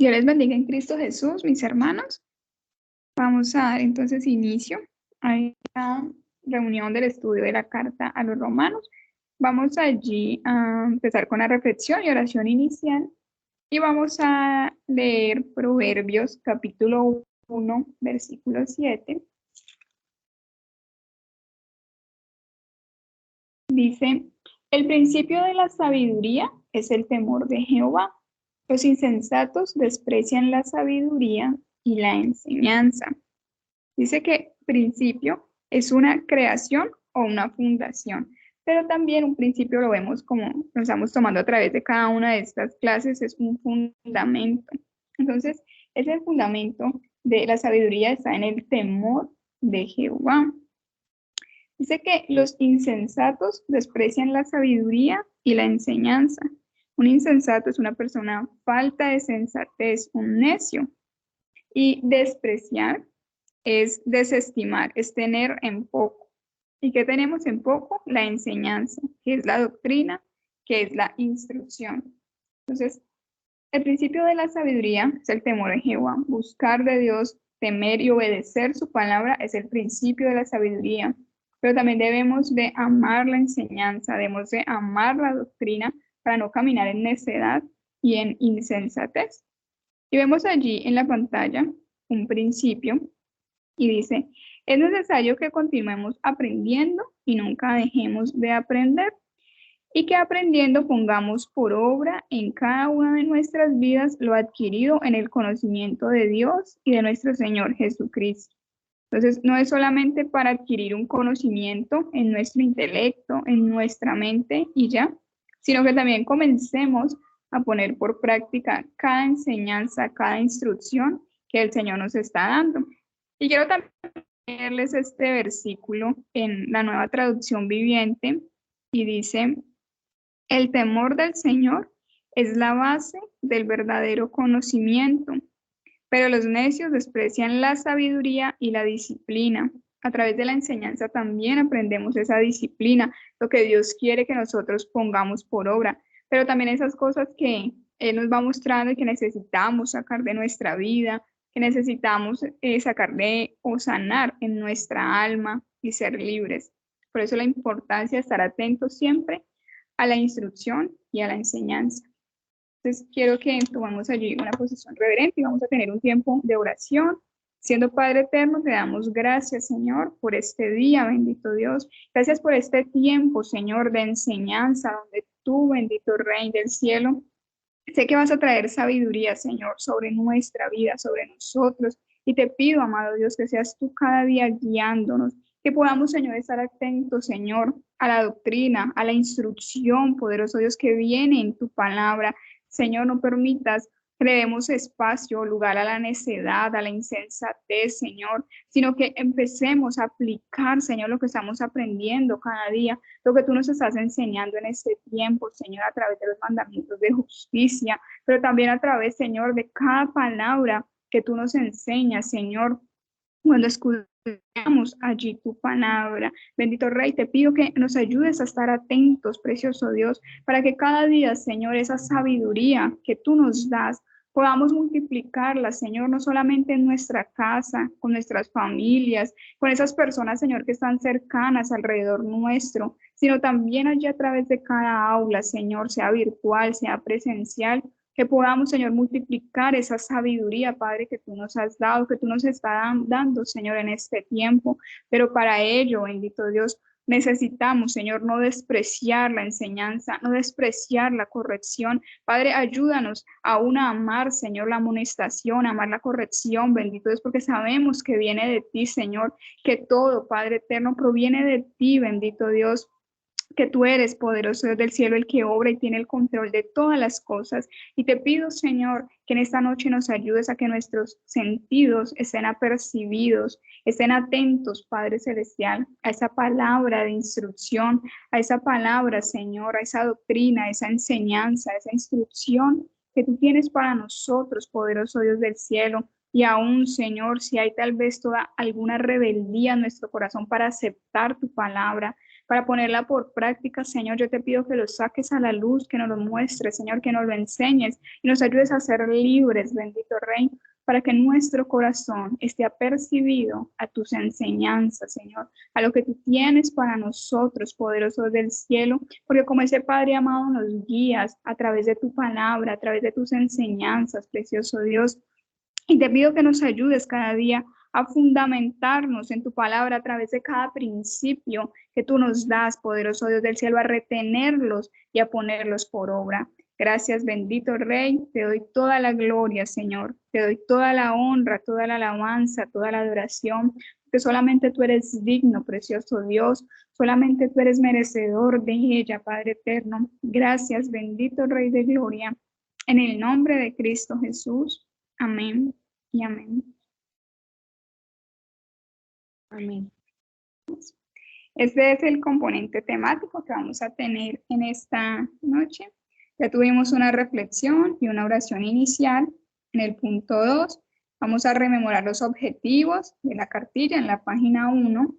Dios les bendiga en Cristo Jesús, mis hermanos. Vamos a dar entonces inicio a esta reunión del estudio de la carta a los romanos. Vamos allí a empezar con la reflexión y oración inicial y vamos a leer Proverbios capítulo 1, versículo 7. Dice, el principio de la sabiduría es el temor de Jehová. Los insensatos desprecian la sabiduría y la enseñanza. Dice que principio es una creación o una fundación, pero también un principio lo vemos como lo estamos tomando a través de cada una de estas clases, es un fundamento. Entonces, ese fundamento de la sabiduría está en el temor de Jehová. Dice que los insensatos desprecian la sabiduría y la enseñanza. Un insensato es una persona falta de sensatez, un necio. Y despreciar es desestimar, es tener en poco. ¿Y qué tenemos en poco? La enseñanza, que es la doctrina, que es la instrucción. Entonces, el principio de la sabiduría es el temor de Jehová. Buscar de Dios, temer y obedecer su palabra es el principio de la sabiduría. Pero también debemos de amar la enseñanza, debemos de amar la doctrina para no caminar en necedad y en insensatez. Y vemos allí en la pantalla un principio y dice, es necesario que continuemos aprendiendo y nunca dejemos de aprender y que aprendiendo pongamos por obra en cada una de nuestras vidas lo adquirido en el conocimiento de Dios y de nuestro Señor Jesucristo. Entonces, no es solamente para adquirir un conocimiento en nuestro intelecto, en nuestra mente y ya, sino que también comencemos a poner por práctica cada enseñanza, cada instrucción que el Señor nos está dando. Y quiero también leerles este versículo en la Nueva Traducción Viviente y dice, el temor del Señor es la base del verdadero conocimiento, pero los necios desprecian la sabiduría y la disciplina. A través de la enseñanza también aprendemos esa disciplina, lo que Dios quiere que nosotros pongamos por obra, pero también esas cosas que Él nos va mostrando y que necesitamos sacar de nuestra vida, que necesitamos sacar de o sanar en nuestra alma y ser libres. Por eso la importancia de estar atentos siempre a la instrucción y a la enseñanza. Entonces quiero que tomemos allí una posición reverente y vamos a tener un tiempo de oración. Siendo Padre eterno, te damos gracias, Señor, por este día, bendito Dios. Gracias por este tiempo, Señor, de enseñanza, donde tú, bendito Rey del cielo, sé que vas a traer sabiduría, Señor, sobre nuestra vida, sobre nosotros. Y te pido, amado Dios, que seas tú cada día guiándonos, que podamos, Señor, estar atentos, Señor, a la doctrina, a la instrucción, poderoso Dios, que viene en tu palabra. Señor, no permitas que le demos espacio, lugar a la necedad, a la insensatez, Señor, sino que empecemos a aplicar, Señor, lo que estamos aprendiendo cada día, lo que tú nos estás enseñando en este tiempo, Señor, a través de los mandamientos de justicia, pero también a través, Señor, de cada palabra que tú nos enseñas, Señor, cuando escuchamos allí tu palabra. Bendito Rey, te pido que nos ayudes a estar atentos, precioso Dios, para que cada día, Señor, esa sabiduría que tú nos das, podamos multiplicarla, Señor, no solamente en nuestra casa, con nuestras familias, con esas personas, Señor, que están cercanas alrededor nuestro, sino también allí a través de cada aula, Señor, sea virtual, sea presencial, que podamos, Señor, multiplicar esa sabiduría, Padre, que tú nos has dado, que tú nos estás dando, Señor, en este tiempo. Pero para ello, bendito Dios, necesitamos, Señor, no despreciar la enseñanza, no despreciar la corrección. Padre, ayúdanos aún a amar, Señor, la amonestación, amar la corrección, bendito Dios, porque sabemos que viene de ti, Señor, que todo, Padre eterno, proviene de ti, bendito Dios, que tú eres poderoso Dios del cielo, el que obra y tiene el control de todas las cosas. Y te pido, Señor, que en esta noche nos ayudes a que nuestros sentidos estén apercibidos, estén atentos, Padre Celestial, a esa palabra de instrucción, a esa palabra, Señor, a esa doctrina, a esa enseñanza, a esa instrucción que tú tienes para nosotros, poderoso Dios del cielo. Y aún, Señor, si hay tal vez toda alguna rebeldía en nuestro corazón para aceptar tu palabra, para ponerla por práctica, Señor. Yo te pido que lo saques a la luz, que nos lo muestres, Señor, que nos lo enseñes y nos ayudes a ser libres, bendito Rey, para que nuestro corazón esté apercibido a tus enseñanzas, Señor, a lo que tú tienes para nosotros, poderosos del cielo, porque como ese Padre amado nos guías a través de tu palabra, a través de tus enseñanzas, precioso Dios. Y te pido que nos ayudes cada día a fundamentarnos en tu palabra a través de cada principio que tú nos das, poderoso Dios del cielo, a retenerlos y a ponerlos por obra. Gracias, bendito Rey, te doy toda la gloria, Señor, te doy toda la honra, toda la alabanza, toda la adoración, porque solamente tú eres digno, precioso Dios, solamente tú eres merecedor de ella, Padre eterno. Gracias, bendito Rey de gloria, en el nombre de Cristo Jesús. Amén y amén. Amén. Este es el componente temático que vamos a tener en esta noche. Ya tuvimos una reflexión y una oración inicial. En el punto 2 vamos a rememorar los objetivos de la cartilla en la página 1.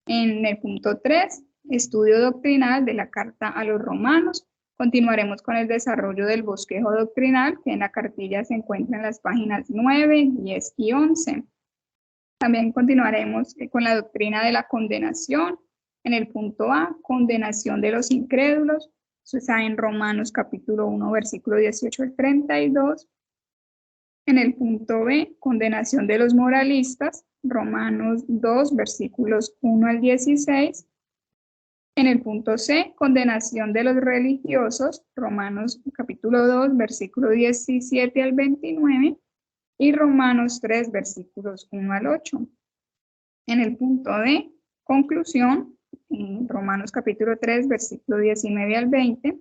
En el punto 3, estudio doctrinal de la carta a los romanos. Continuaremos con el desarrollo del bosquejo doctrinal, que en la cartilla se encuentra en las páginas 9, 10 y 11. También continuaremos con la doctrina de la condenación. En el punto A, condenación de los incrédulos. Eso está en Romanos capítulo 1, versículo 18 al 32. En el punto B, condenación de los moralistas. Romanos 2, versículos 1 al 16. En el punto C, condenación de los religiosos. Romanos capítulo 2, versículo 17 al 29. Y Romanos 3, versículos 1 al 8. En el punto D, conclusión, en Romanos capítulo 3, versículo 19 al 20.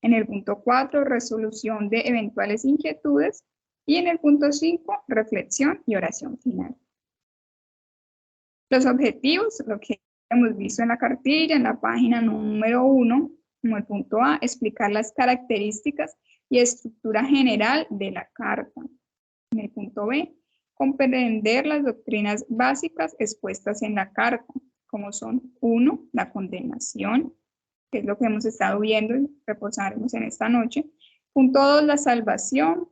En el punto 4, resolución de eventuales inquietudes. Y en el punto 5, reflexión y oración final. Los objetivos, lo que hemos visto en la cartilla, en la página número 1, como el punto A, explicar las características y estructura general de la carta. En el punto B, comprender las doctrinas básicas expuestas en la carta, como son 1, la condenación, que es lo que hemos estado viendo y reposaremos en esta noche. Punto 2, la salvación.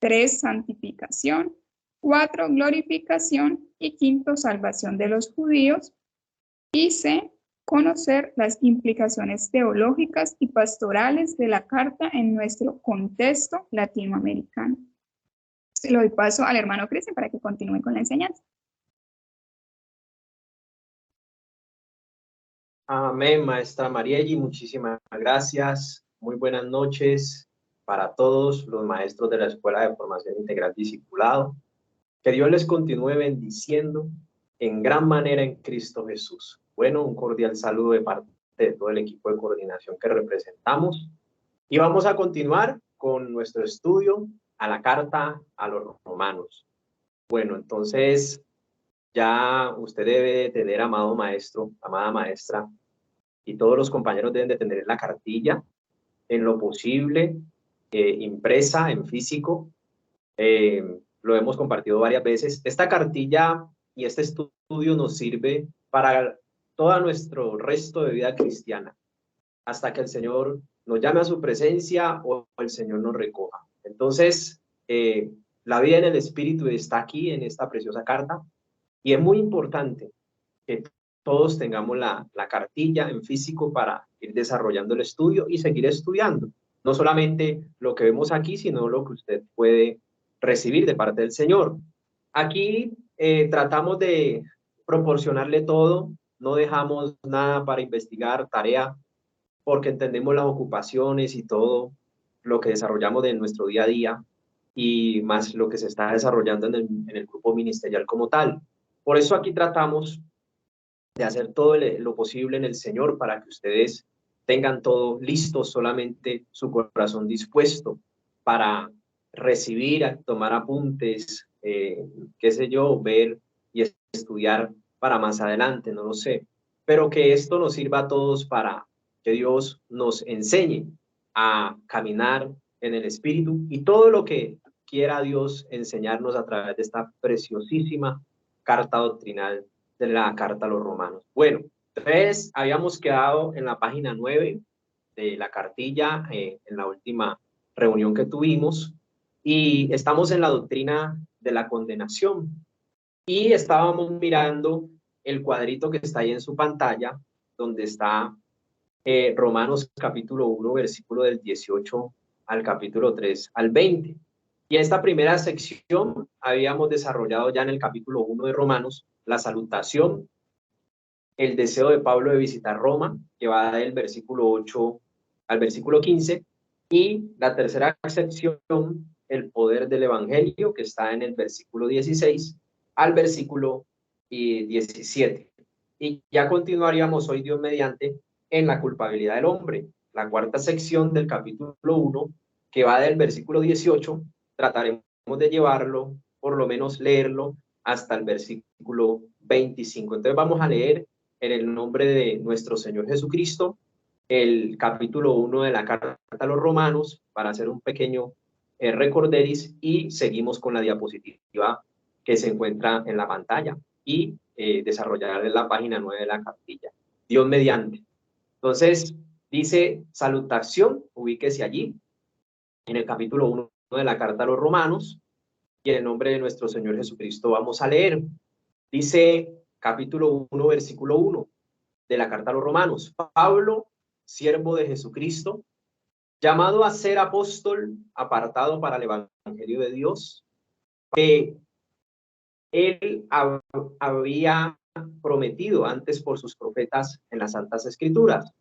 3, santificación. 4, glorificación. Y 5, salvación de los judíos. Y C, conocer las implicaciones teológicas y pastorales de la carta en nuestro contexto latinoamericano. Se lo doy paso al hermano Cristian para que continúe con la enseñanza. Amén, maestra Marielli, muchísimas gracias. Muy buenas noches para todos los maestros de la Escuela de Formación Integral Discipulado. Que Dios les continúe bendiciendo en gran manera en Cristo Jesús. Bueno, un cordial saludo de parte de todo el equipo de coordinación que representamos. Y vamos a continuar con nuestro estudio a la carta a los romanos. Bueno, entonces ya usted debe tener, amado maestro, amada maestra, y todos los compañeros deben de tener la cartilla en lo posible, impresa en físico. Lo hemos compartido varias veces. Esta cartilla y este estudio nos sirve para todo nuestro resto de vida cristiana, hasta que el Señor nos llame a su presencia o el Señor nos recoja. Entonces, la vida en el Espíritu está aquí en esta preciosa carta, y es muy importante que todos tengamos la cartilla en físico para ir desarrollando el estudio y seguir estudiando. No solamente lo que vemos aquí, sino lo que usted puede recibir de parte del Señor. Aquí tratamos de proporcionarle todo, no dejamos nada para investigar, tarea, porque entendemos las ocupaciones y todo lo que desarrollamos de nuestro día a día, y más lo que se está desarrollando en el grupo ministerial como tal. Por eso aquí tratamos de hacer todo lo posible en el Señor para que ustedes tengan todo listo, solamente su corazón dispuesto para recibir, tomar apuntes, qué sé yo, ver y estudiar para más adelante, no lo sé. Pero que esto nos sirva a todos para que Dios nos enseñe a caminar en el Espíritu, y todo lo que quiera Dios enseñarnos a través de esta preciosísima carta doctrinal de la carta a los romanos. Bueno, Entonces, habíamos quedado en la página 9 de la cartilla, en la última reunión que tuvimos, y estamos en la doctrina de la condenación. Y estábamos mirando el cuadrito que está ahí en su pantalla, donde está Romanos capítulo 1, versículo del 18 al capítulo 3 al 20. Y esta primera sección habíamos desarrollado ya en el capítulo 1 de Romanos, la salutación, el deseo de Pablo de visitar Roma, que va del versículo 8 al versículo 15, y la tercera sección, el poder del evangelio, que está en el versículo 16 al versículo 17. Y ya continuaríamos hoy, Dios mediante, en la culpabilidad del hombre, la cuarta sección del capítulo 1, que va del versículo 18, trataremos de llevarlo, por lo menos leerlo, hasta el versículo 25. Entonces vamos a leer en el nombre de nuestro Señor Jesucristo el capítulo 1 de la carta a los Romanos, para hacer un pequeño recorderis, y seguimos con la diapositiva que se encuentra en la pantalla y desarrollar en la página 9 de la cartilla. Dios mediante. Entonces, dice salutación, ubíquese allí, en el capítulo 1 de la carta a los Romanos, y en el nombre de nuestro Señor Jesucristo vamos a leer. Dice capítulo 1, versículo 1 de la carta a los Romanos: Pablo, siervo de Jesucristo, llamado a ser apóstol, apartado para el evangelio de Dios, que él había prometido antes por sus profetas en las Santas Escrituras.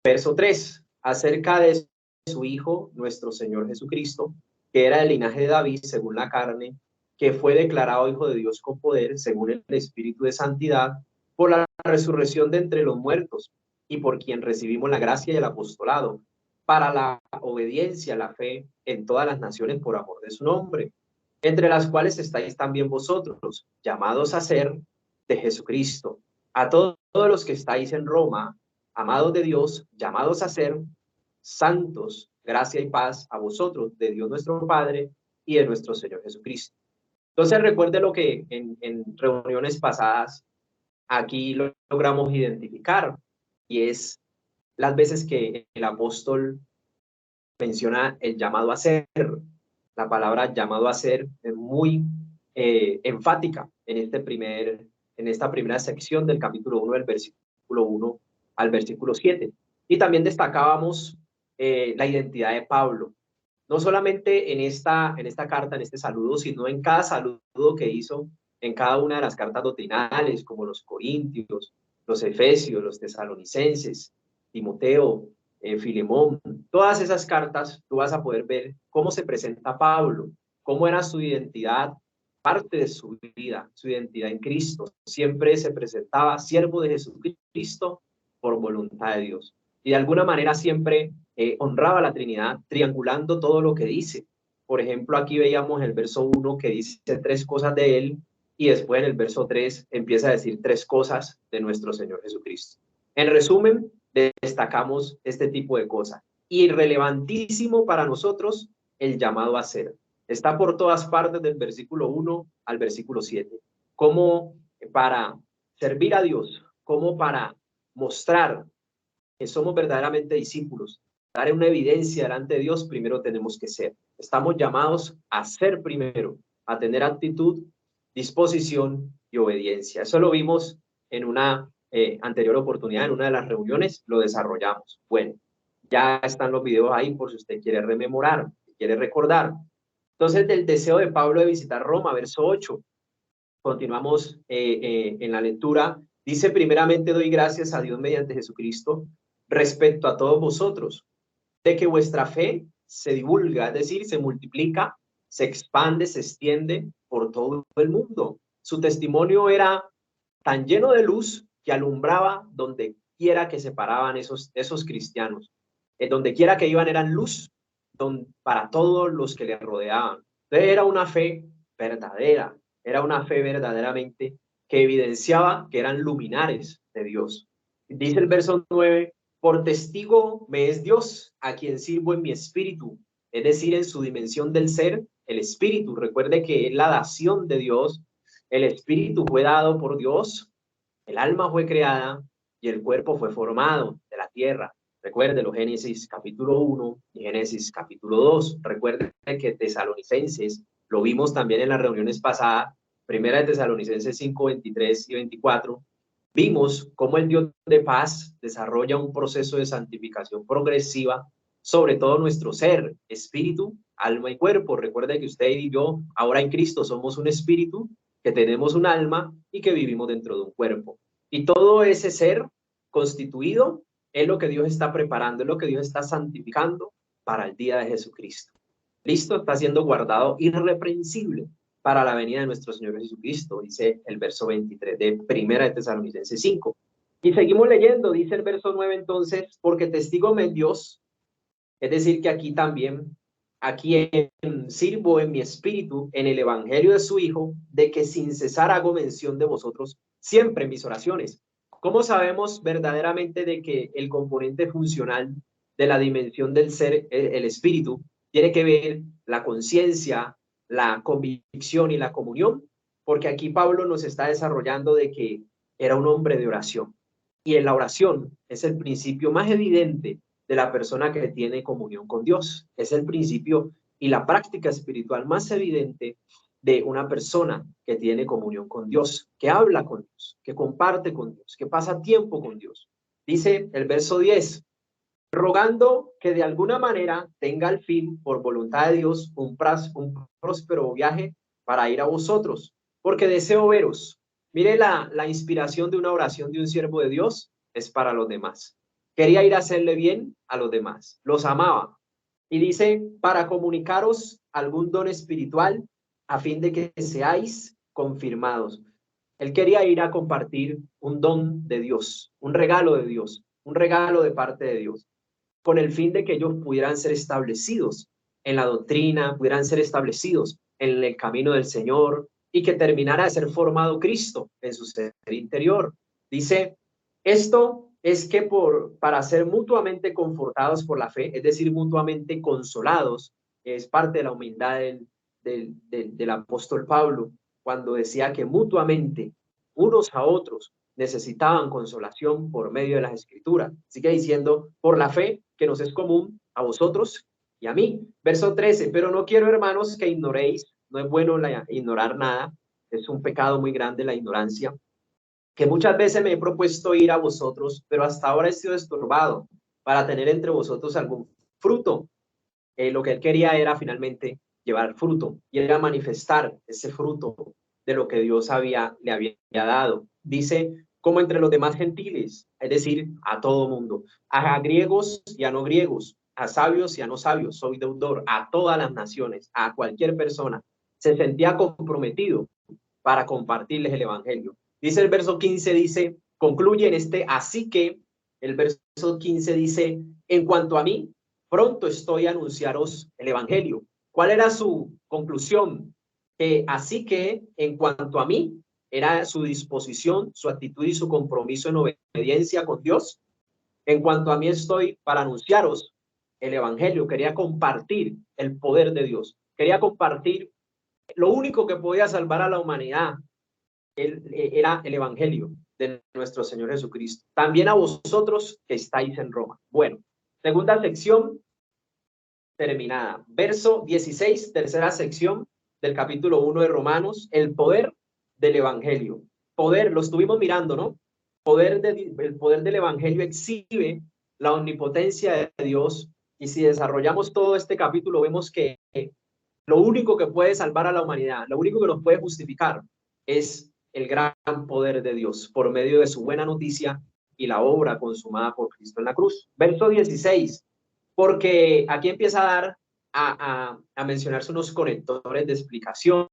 Verso 3, acerca de su Hijo, nuestro Señor Jesucristo, que era del linaje de David según la carne, que fue declarado Hijo de Dios con poder, según el Espíritu de santidad, por la resurrección de entre los muertos, y por quien recibimos la gracia y el apostolado, para la obediencia, la fe en todas las naciones por amor de su nombre, entre las cuales estáis también vosotros, llamados a ser de Jesucristo. A todos los que estáis en Roma, amados de Dios, llamados a ser santos, gracia y paz a vosotros, de Dios nuestro Padre y de nuestro Señor Jesucristo. Entonces recuerde lo que en reuniones pasadas aquí logramos identificar, y es las veces que el apóstol menciona el llamado a ser. La palabra llamado a ser es muy enfática en esta primera sección del capítulo 1, del versículo 1 al versículo 7. Y también destacábamos la identidad de Pablo, no solamente en esta carta, en este saludo, sino en cada saludo que hizo en cada una de las cartas doctrinales, como los Corintios, los Efesios, los Tesalonicenses, Timoteo, Filemón. Todas esas cartas tú vas a poder ver cómo se presenta Pablo, cómo era su identidad, parte de su vida, su identidad en Cristo. Siempre se presentaba siervo de Jesucristo por voluntad de Dios. Y de alguna manera siempre honraba la Trinidad, triangulando todo lo que dice. Por ejemplo, aquí veíamos el verso 1 que dice 3 cosas de él, y después en el verso 3 empieza a decir 3 cosas de nuestro Señor Jesucristo. En resumen, destacamos este tipo de cosas. Y relevantísimo para nosotros, el llamado a ser. Está por todas partes del versículo 1 al versículo 7. Como para servir a Dios, como para mostrar que somos verdaderamente discípulos, dar una evidencia delante de Dios, primero tenemos que ser. Estamos llamados a ser primero, a tener actitud, disposición y obediencia. Eso lo vimos en una anterior oportunidad, en una de las reuniones, lo desarrollamos. Bueno, ya están los videos ahí por si usted quiere rememorar, quiere recordar. Entonces, del deseo de Pablo de visitar Roma, verso 8. Continuamos en la lectura. Dice: primeramente doy gracias a Dios mediante Jesucristo respecto a todos vosotros, de que vuestra fe se divulga, es decir, se multiplica, se expande, se extiende por todo el mundo. Su testimonio era tan lleno de luz que alumbraba donde quiera que se paraban esos cristianos. Donde quiera que iban eran luz para todos los que le rodeaban. Entonces era una fe verdadera, era una fe verdaderamente que evidenciaba que eran luminares de Dios. Dice el verso 9: por testigo me es Dios, a quien sirvo en mi espíritu, es decir, en su dimensión del ser, el espíritu. Recuerde que es la dación de Dios, el espíritu fue dado por Dios, el alma fue creada, y el cuerpo fue formado de la tierra. Recuérdelo, Génesis capítulo 1 y Génesis capítulo 2. Recuerden que Tesalonicenses, lo vimos también en las reuniones pasadas, primera de Tesalonicenses 5, 23 y 24, vimos cómo el Dios de paz desarrolla un proceso de santificación progresiva sobre todo nuestro ser, espíritu, alma y cuerpo. Recuerde que usted y yo, ahora en Cristo, somos un espíritu, que tenemos un alma y que vivimos dentro de un cuerpo. Y todo ese ser constituido es lo que Dios está preparando, es lo que Dios está santificando para el día de Jesucristo. Listo, está siendo guardado irreprensible para la venida de nuestro Señor Jesucristo, dice el verso 23 de Primera de Tesalonicenses 5. Y seguimos leyendo, dice el verso 9 entonces, porque testigo me Dios, es decir, que aquí también, sirvo en mi espíritu, en el evangelio de su Hijo, de que sin cesar hago mención de vosotros siempre en mis oraciones. ¿Cómo sabemos verdaderamente de que el componente funcional de la dimensión del ser, el espíritu, tiene que ver la conciencia, la convicción y la comunión? Porque aquí Pablo nos está desarrollando de que era un hombre de oración. Y en la oración es el principio más evidente de la persona que tiene comunión con Dios. Es el principio y la práctica espiritual más evidente de una persona que tiene comunión con Dios, que habla con Dios, que comparte con Dios, que pasa tiempo con Dios. Dice el verso 10, rogando que de alguna manera tenga al fin, por voluntad de Dios, un próspero viaje para ir a vosotros, porque deseo veros. Mire la inspiración de una oración de un siervo de Dios, es para los demás. Quería ir a hacerle bien a los demás, los amaba. Y dice, para comunicaros algún don espiritual, a fin de que seáis confirmados. Él quería ir a compartir un don de Dios, un regalo de Dios, un regalo de parte de Dios, con el fin de que ellos pudieran ser establecidos en la doctrina, pudieran ser establecidos en el camino del Señor y que terminara de ser formado Cristo en su ser interior. Dice, esto es que para ser mutuamente confortados por la fe, es decir, mutuamente consolados, es parte de la humildad del apóstol Pablo, cuando decía que mutuamente, unos a otros, necesitaban consolación por medio de las escrituras. Sigue diciendo, por la fe que nos es común a vosotros y a mí. Verso 13, pero no quiero, hermanos, que ignoréis, no es bueno ignorar nada, es un pecado muy grande la ignorancia, que muchas veces me he propuesto ir a vosotros, pero hasta ahora he sido estorbado para tener entre vosotros algún fruto. Lo que él quería era finalmente llevar fruto y era manifestar ese fruto de lo que Dios le había dado. Dice, como entre los demás gentiles, es decir, a todo mundo, a griegos y a no griegos, a sabios y a no sabios, soy deudor a todas las naciones, a cualquier persona. Se sentía comprometido para compartirles el evangelio. Dice el verso 15, dice, concluye en así que, el verso 15 dice, en cuanto a mí, pronto estoy a anunciaros el evangelio. ¿Cuál era su conclusión? Así que, en cuanto a mí, era su disposición, su actitud y su compromiso en obediencia con Dios. En cuanto a mí, estoy para anunciaros el evangelio. Quería compartir el poder de Dios. Quería compartir lo único que podía salvar a la humanidad. Era el evangelio de nuestro Señor Jesucristo. También a vosotros que estáis en Roma. Bueno, segunda sección terminada. Verso 16, tercera sección del capítulo 1 de Romanos, el poder del evangelio. Poder, lo estuvimos mirando, ¿no? El poder del evangelio exhibe la omnipotencia de Dios, y si desarrollamos todo este capítulo vemos que lo único que puede salvar a la humanidad, lo único que nos puede justificar es el gran poder de Dios por medio de su buena noticia y la obra consumada por Cristo en la cruz. Verso 16, porque aquí empieza a dar a mencionarse unos conectores de explicación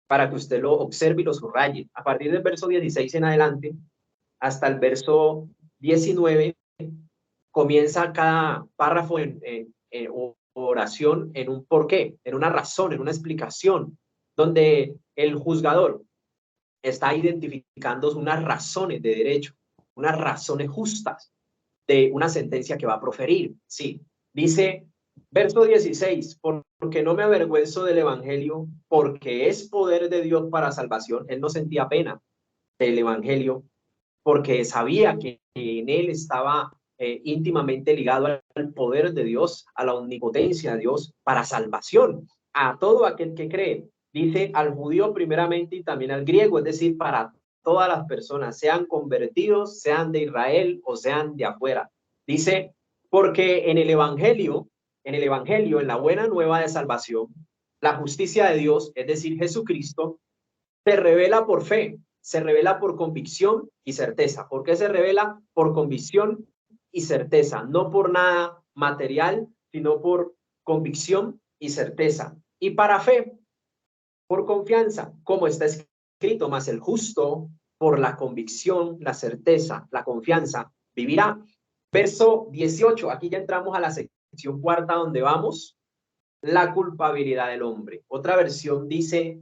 para que usted lo observe y lo subraye. A partir del verso 16 en adelante, hasta el verso 19, comienza cada párrafo en oración en un porqué, en una razón, en una explicación, donde el juzgador está identificando unas razones de derecho, unas razones justas de una sentencia que va a proferir. Sí, dice, verso 16, porque no me avergüenzo del evangelio, porque es poder de Dios para salvación. Él no sentía pena del evangelio, porque sabía que en él estaba íntimamente ligado al poder de Dios, a la omnipotencia de Dios para salvación a todo aquel que cree. Dice al judío primeramente y también al griego, es decir, para todas las personas, sean convertidos, sean de Israel o sean de afuera. Dice, porque en el evangelio, en la buena nueva de salvación, la justicia de Dios, es decir, Jesucristo, se revela por fe, se revela por convicción y certeza. ¿Por qué se revela? Por convicción y certeza, no por nada material, sino por convicción y certeza. Y para fe, por confianza, como está escrito, más el justo por la convicción, la certeza, la confianza, vivirá. Verso 18, aquí ya entramos a la sección cuarta donde vamos, la culpabilidad del hombre. Otra versión dice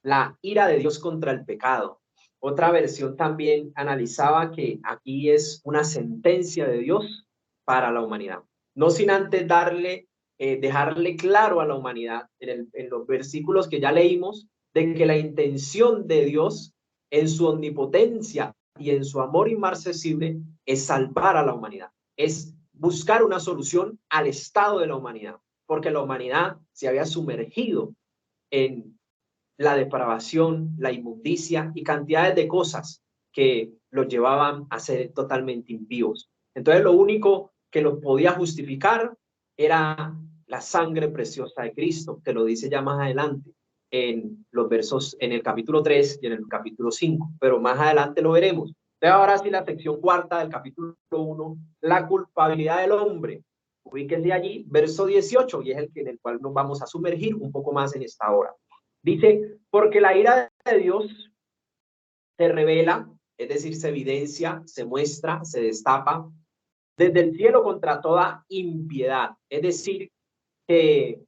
la ira de Dios contra el pecado. Otra versión también analizaba que aquí es una sentencia de Dios para la humanidad. No sin antes dejarle claro a la humanidad en los versículos que ya leímos, de que la intención de Dios en su omnipotencia y en su amor inmarcesible es salvar a la humanidad, es buscar una solución al estado de la humanidad, porque la humanidad se había sumergido en la depravación, la inmundicia y cantidades de cosas que los llevaban a ser totalmente impíos. Entonces lo único que los podía justificar era la sangre preciosa de Cristo, que lo dice ya más adelante en los versos, en el capítulo 3 y en el capítulo 5, pero más adelante lo veremos. Entonces ahora sí la sección cuarta del capítulo 1, la culpabilidad del hombre. Ubíquense allí, verso 18, y es el que en el cual nos vamos a sumergir un poco más en esta hora. Dice, porque la ira de Dios se revela, es decir, se evidencia, se muestra, se destapa desde el cielo contra toda impiedad. Es decir, que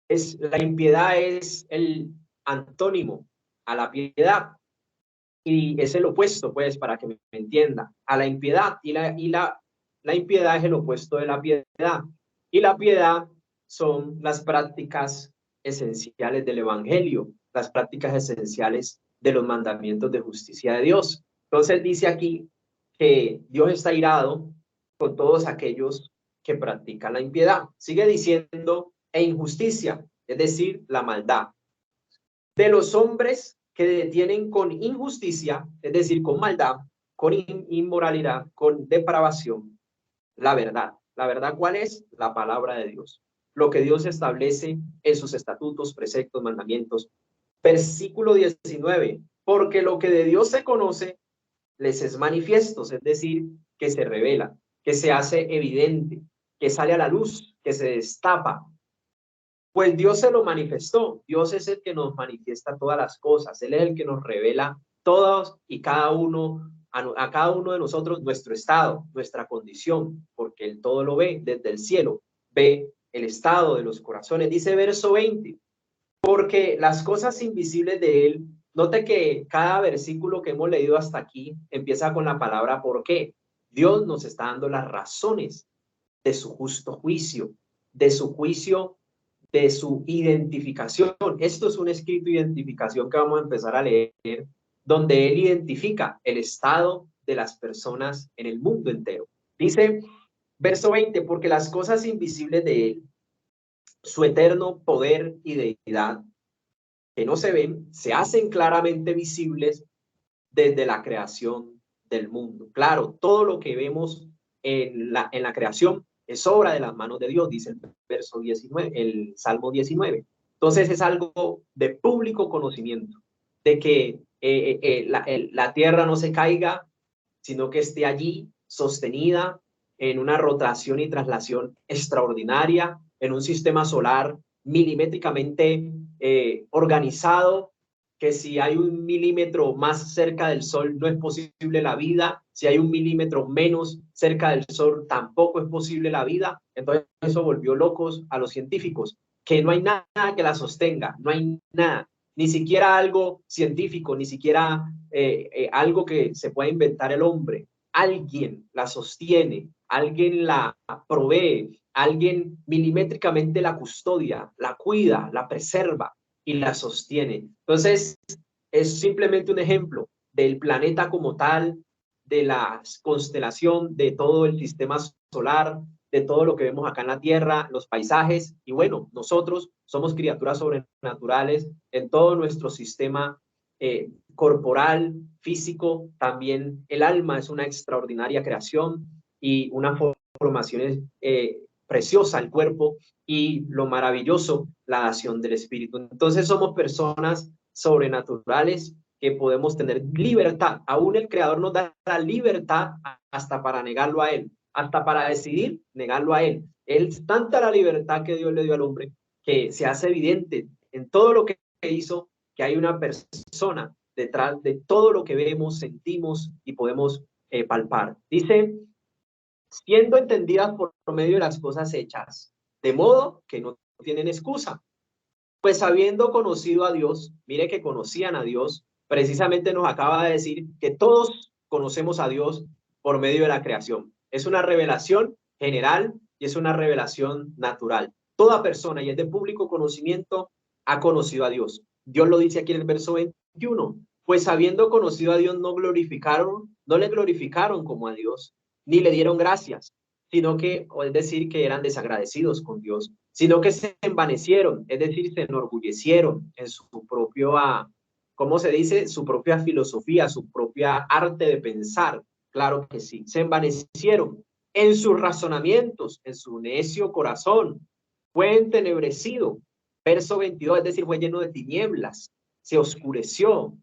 la impiedad es el antónimo a la piedad y es el opuesto, pues, para que me entienda, a la impiedad. La impiedad es el opuesto de la piedad. Y la piedad son las prácticas esenciales del evangelio, las prácticas esenciales de los mandamientos de justicia de Dios. Entonces dice aquí que Dios está irado con todos aquellos que practican la impiedad. Sigue diciendo, e injusticia, es decir, la maldad. De los hombres que detienen con injusticia, es decir, con maldad, con inmoralidad, con depravación, la verdad. ¿La verdad cuál es? La palabra de Dios. Lo que Dios establece en sus estatutos, preceptos, mandamientos. Versículo 19. Porque lo que de Dios se conoce les es manifiesto, es decir, que se revela, que se hace evidente, que sale a la luz, que se destapa. Pues Dios se lo manifestó. Dios es el que nos manifiesta todas las cosas. Él es el que nos revela todos y cada uno, a cada uno de nosotros nuestro estado, nuestra condición, porque Él todo lo ve desde el cielo. Ve el estado de los corazones. Dice verso 20, porque las cosas invisibles de Él, note que cada versículo que hemos leído hasta aquí empieza con la palabra ¿por qué? Dios nos está dando las razones de su justo juicio, de su juicio, de su identificación. Esto es un escrito de identificación que vamos a empezar a leer, donde él identifica el estado de las personas en el mundo entero. Dice, verso 20, porque las cosas invisibles de él, su eterno poder y deidad, que no se ven, se hacen claramente visibles desde la creación del mundo. Claro, todo lo que vemos en la creación es obra de las manos de Dios, dice el verso 19, el Salmo 19. Entonces es algo de público conocimiento, de que la tierra no se caiga, sino que esté allí sostenida en una rotación y traslación extraordinaria, en un sistema solar milimétricamente organizado, que si hay 1 milímetro más cerca del Sol no es posible la vida, si hay 1 milímetro menos cerca del Sol tampoco es posible la vida. Entonces eso volvió locos a los científicos, que no hay nada que la sostenga, no hay nada, ni siquiera algo científico, ni siquiera algo que se pueda inventar el hombre. Alguien la sostiene, alguien la provee, alguien milimétricamente la custodia, la cuida, la preserva y la sostiene. Entonces, es simplemente un ejemplo del planeta como tal, de la constelación, de todo el sistema solar, de todo lo que vemos acá en la Tierra, los paisajes, y bueno, nosotros somos criaturas sobrenaturales en todo nuestro sistema corporal, físico, también el alma es una extraordinaria creación y una formación preciosa el cuerpo, y lo maravilloso, la acción del espíritu. Entonces somos personas sobrenaturales que podemos tener libertad. Aún el Creador nos da la libertad hasta para negarlo a Él, hasta para decidir negarlo a Él. Es tanta la libertad que Dios le dio al hombre que se hace evidente en todo lo que hizo que hay una persona detrás de todo lo que vemos, sentimos y podemos palpar. Dice, siendo entendidas por medio de las cosas hechas, de modo que no tienen excusa. Pues habiendo conocido a Dios, mire que conocían a Dios, precisamente nos acaba de decir que todos conocemos a Dios por medio de la creación. Es una revelación general y es una revelación natural. Toda persona, y es de público conocimiento, ha conocido a Dios. Dios lo dice aquí en el verso 21. Pues habiendo conocido a Dios, no le glorificaron como a Dios, ni le dieron gracias, sino que, o es decir, que eran desagradecidos con Dios, sino que se envanecieron, es decir, se enorgullecieron en su propia, ¿cómo se dice? Su propia filosofía, su propia arte de pensar. Claro que sí, se envanecieron en sus razonamientos, en su necio corazón, fue entenebrecido. Verso 22, es decir, fue lleno de tinieblas, se oscureció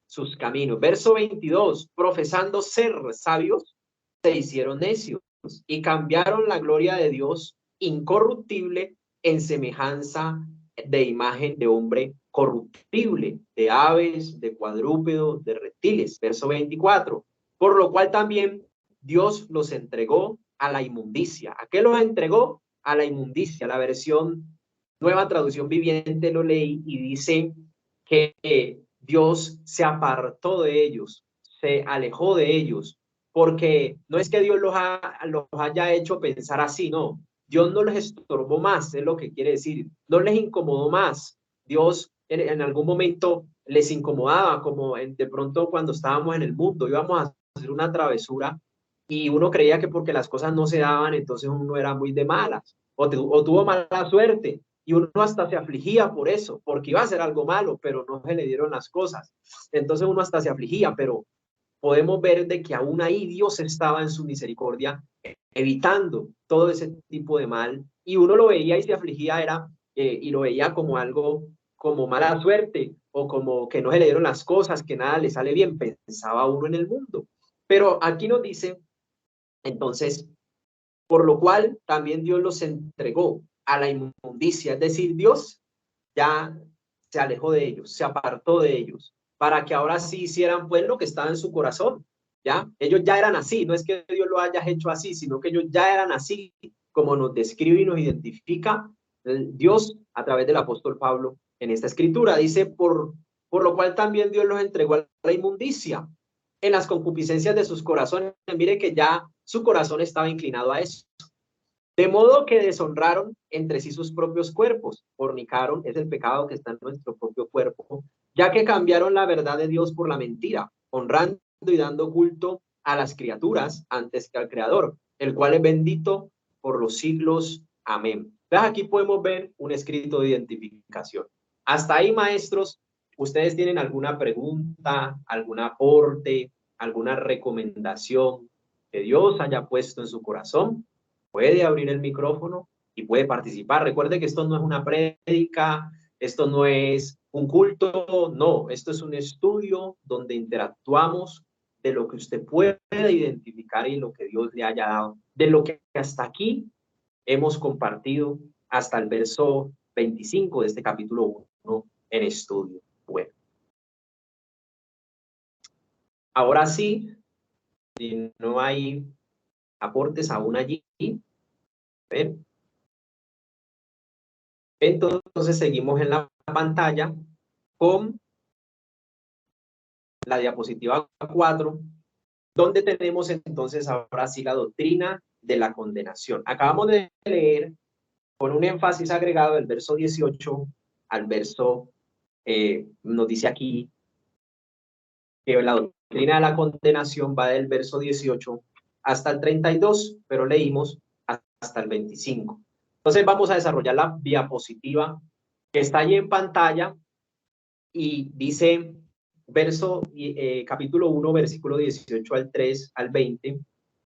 sus caminos. Verso 22, profesando ser sabios, se hicieron necios y cambiaron la gloria de Dios incorruptible en semejanza de imagen de hombre corruptible, de aves, de cuadrúpedos, de reptiles. Verso 24. Por lo cual también Dios los entregó a la inmundicia. ¿A qué los entregó? A la inmundicia. La versión Nueva Traducción Viviente lo leí y dice que Dios se apartó de ellos, se alejó de ellos, porque no es que Dios los haya hecho pensar así, no. Dios no les estorbó más, es lo que quiere decir. No les incomodó más. Dios en algún momento les incomodaba, como de pronto cuando estábamos en el mundo, íbamos a hacer una travesura y uno creía que porque las cosas no se daban, entonces uno era muy de malas o tuvo mala suerte. Y uno hasta se afligía por eso, porque iba a ser algo malo, pero no se le dieron las cosas. Entonces uno hasta se afligía, pero podemos ver de que aún ahí Dios estaba en su misericordia evitando todo ese tipo de mal, y uno lo veía y se afligía, y lo veía como algo, como mala suerte, o como que no se le dieron las cosas, que nada le sale bien, pensaba uno en el mundo. Pero aquí nos dice, entonces, por lo cual también Dios los entregó a la inmundicia, es decir, Dios ya se alejó de ellos, se apartó de ellos, para que ahora sí hicieran pues lo que estaba en su corazón, ¿ya? Ellos ya eran así, no es que Dios lo haya hecho así, sino que ellos ya eran así, como nos describe y nos identifica Dios a través del apóstol Pablo en esta escritura. Dice, por lo cual también Dios los entregó a la inmundicia en las concupiscencias de sus corazones. Mire que ya su corazón estaba inclinado a eso. De modo que deshonraron entre sí sus propios cuerpos, fornicaron, es el pecado que está en nuestro propio cuerpo, ya que cambiaron la verdad de Dios por la mentira, honrando y dando culto a las criaturas antes que al Creador, el cual es bendito por los siglos. Amén. Entonces aquí podemos ver un escrito de identificación. Hasta ahí, maestros, ¿ustedes tienen alguna pregunta, algún aporte, alguna recomendación que Dios haya puesto en su corazón? Puede abrir el micrófono y puede participar. Recuerde que esto no es una prédica, esto no es un culto, no, esto es un estudio donde interactuamos de lo que usted puede identificar y lo que Dios le haya dado, de lo que hasta aquí hemos compartido hasta el verso 25 de este capítulo 1 en estudio. Bueno, ahora sí, si no hay aportes aún allí, ¿ven? Entonces seguimos en la pantalla con la diapositiva 4, donde tenemos entonces ahora sí la doctrina de la condenación. Acabamos de leer con un énfasis agregado del verso 18 al verso, nos dice aquí que la doctrina de la condenación va del verso 18 hasta el 32, pero leímos hasta el 25. Entonces vamos a desarrollar la diapositiva que está allí en pantalla y dice capítulo 1, versículo 18 al 3 al 20,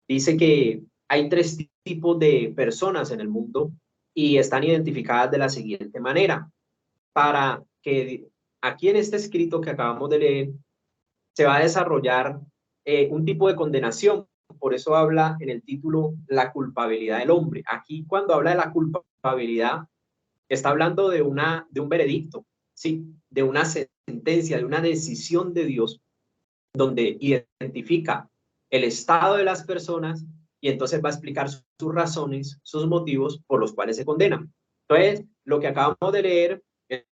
dice que hay tres tipos de personas en el mundo y están identificadas de la siguiente manera. Para que aquí en este escrito que acabamos de leer se va a desarrollar un tipo de condenación. Por eso habla en el título la culpabilidad del hombre. Aquí cuando habla de la culpabilidad está hablando de un veredicto, ¿sí? De una sentencia, de una decisión de Dios donde identifica el estado de las personas y entonces va a explicar sus razones, sus motivos por los cuales se condenan. Entonces, lo que acabamos de leer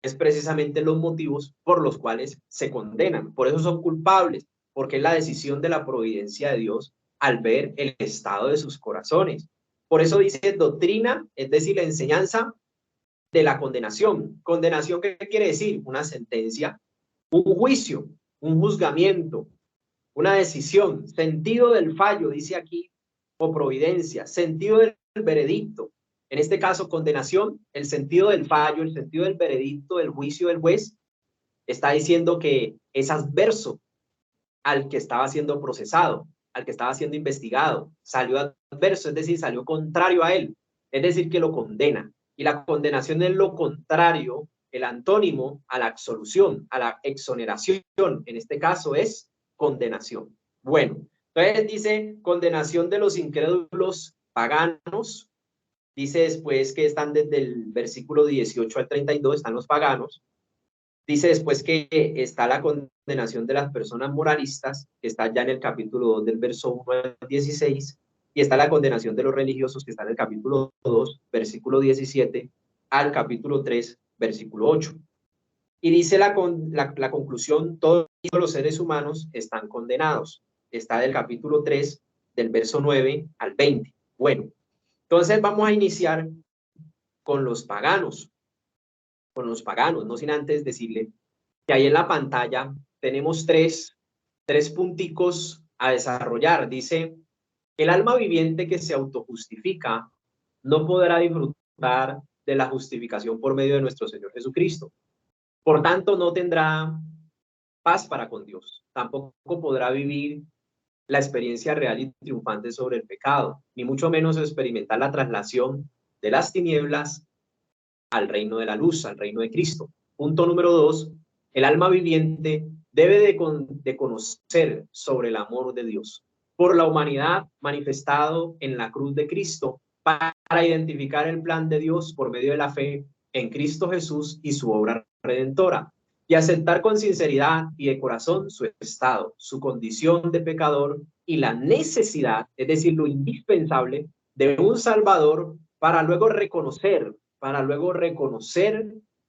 es precisamente los motivos por los cuales se condenan. Por eso son culpables, porque es la decisión de la providencia de Dios al ver el estado de sus corazones. Por eso dice doctrina, es decir, la enseñanza de la condenación. ¿Condenación qué quiere decir? Una sentencia, un juicio, un juzgamiento, una decisión, sentido del fallo, dice aquí, o providencia, sentido del veredicto. En este caso, condenación, el sentido del fallo, el sentido del veredicto, del juicio del juez, está diciendo que es adverso al que estaba siendo procesado, al que estaba siendo investigado, salió adverso, es decir, salió contrario a él, es decir, que lo condena. Y la condenación es lo contrario, el antónimo a la absolución, a la exoneración. En este caso es condenación. Bueno, entonces dice condenación de los incrédulos paganos. Dice después que están desde el versículo 18 al 32, están los paganos. Dice después que está la condenación de las personas moralistas, que está ya en el capítulo 2 del verso 1 al 16, y está la condenación de los religiosos, que está en el capítulo 2, versículo 17, al capítulo 3, versículo 8. Y dice la conclusión, todos los seres humanos están condenados. Está del capítulo 3, del verso 9 al 20. Bueno, entonces vamos a iniciar con los paganos. No sin antes decirle que ahí en la pantalla tenemos tres punticos a desarrollar. Dice, el alma viviente que se autojustifica no podrá disfrutar de la justificación por medio de nuestro Señor Jesucristo. Por tanto, no tendrá paz para con Dios. Tampoco podrá vivir la experiencia real y triunfante sobre el pecado, ni mucho menos experimentar la traslación de las tinieblas al reino de la luz, al reino de Cristo. Punto número 2, el alma viviente debe de conocer sobre el amor de Dios por la humanidad manifestado en la cruz de Cristo para identificar el plan de Dios por medio de la fe en Cristo Jesús y su obra redentora y aceptar con sinceridad y de corazón su estado, su condición de pecador y la necesidad, es decir, lo indispensable de un Salvador para luego reconocer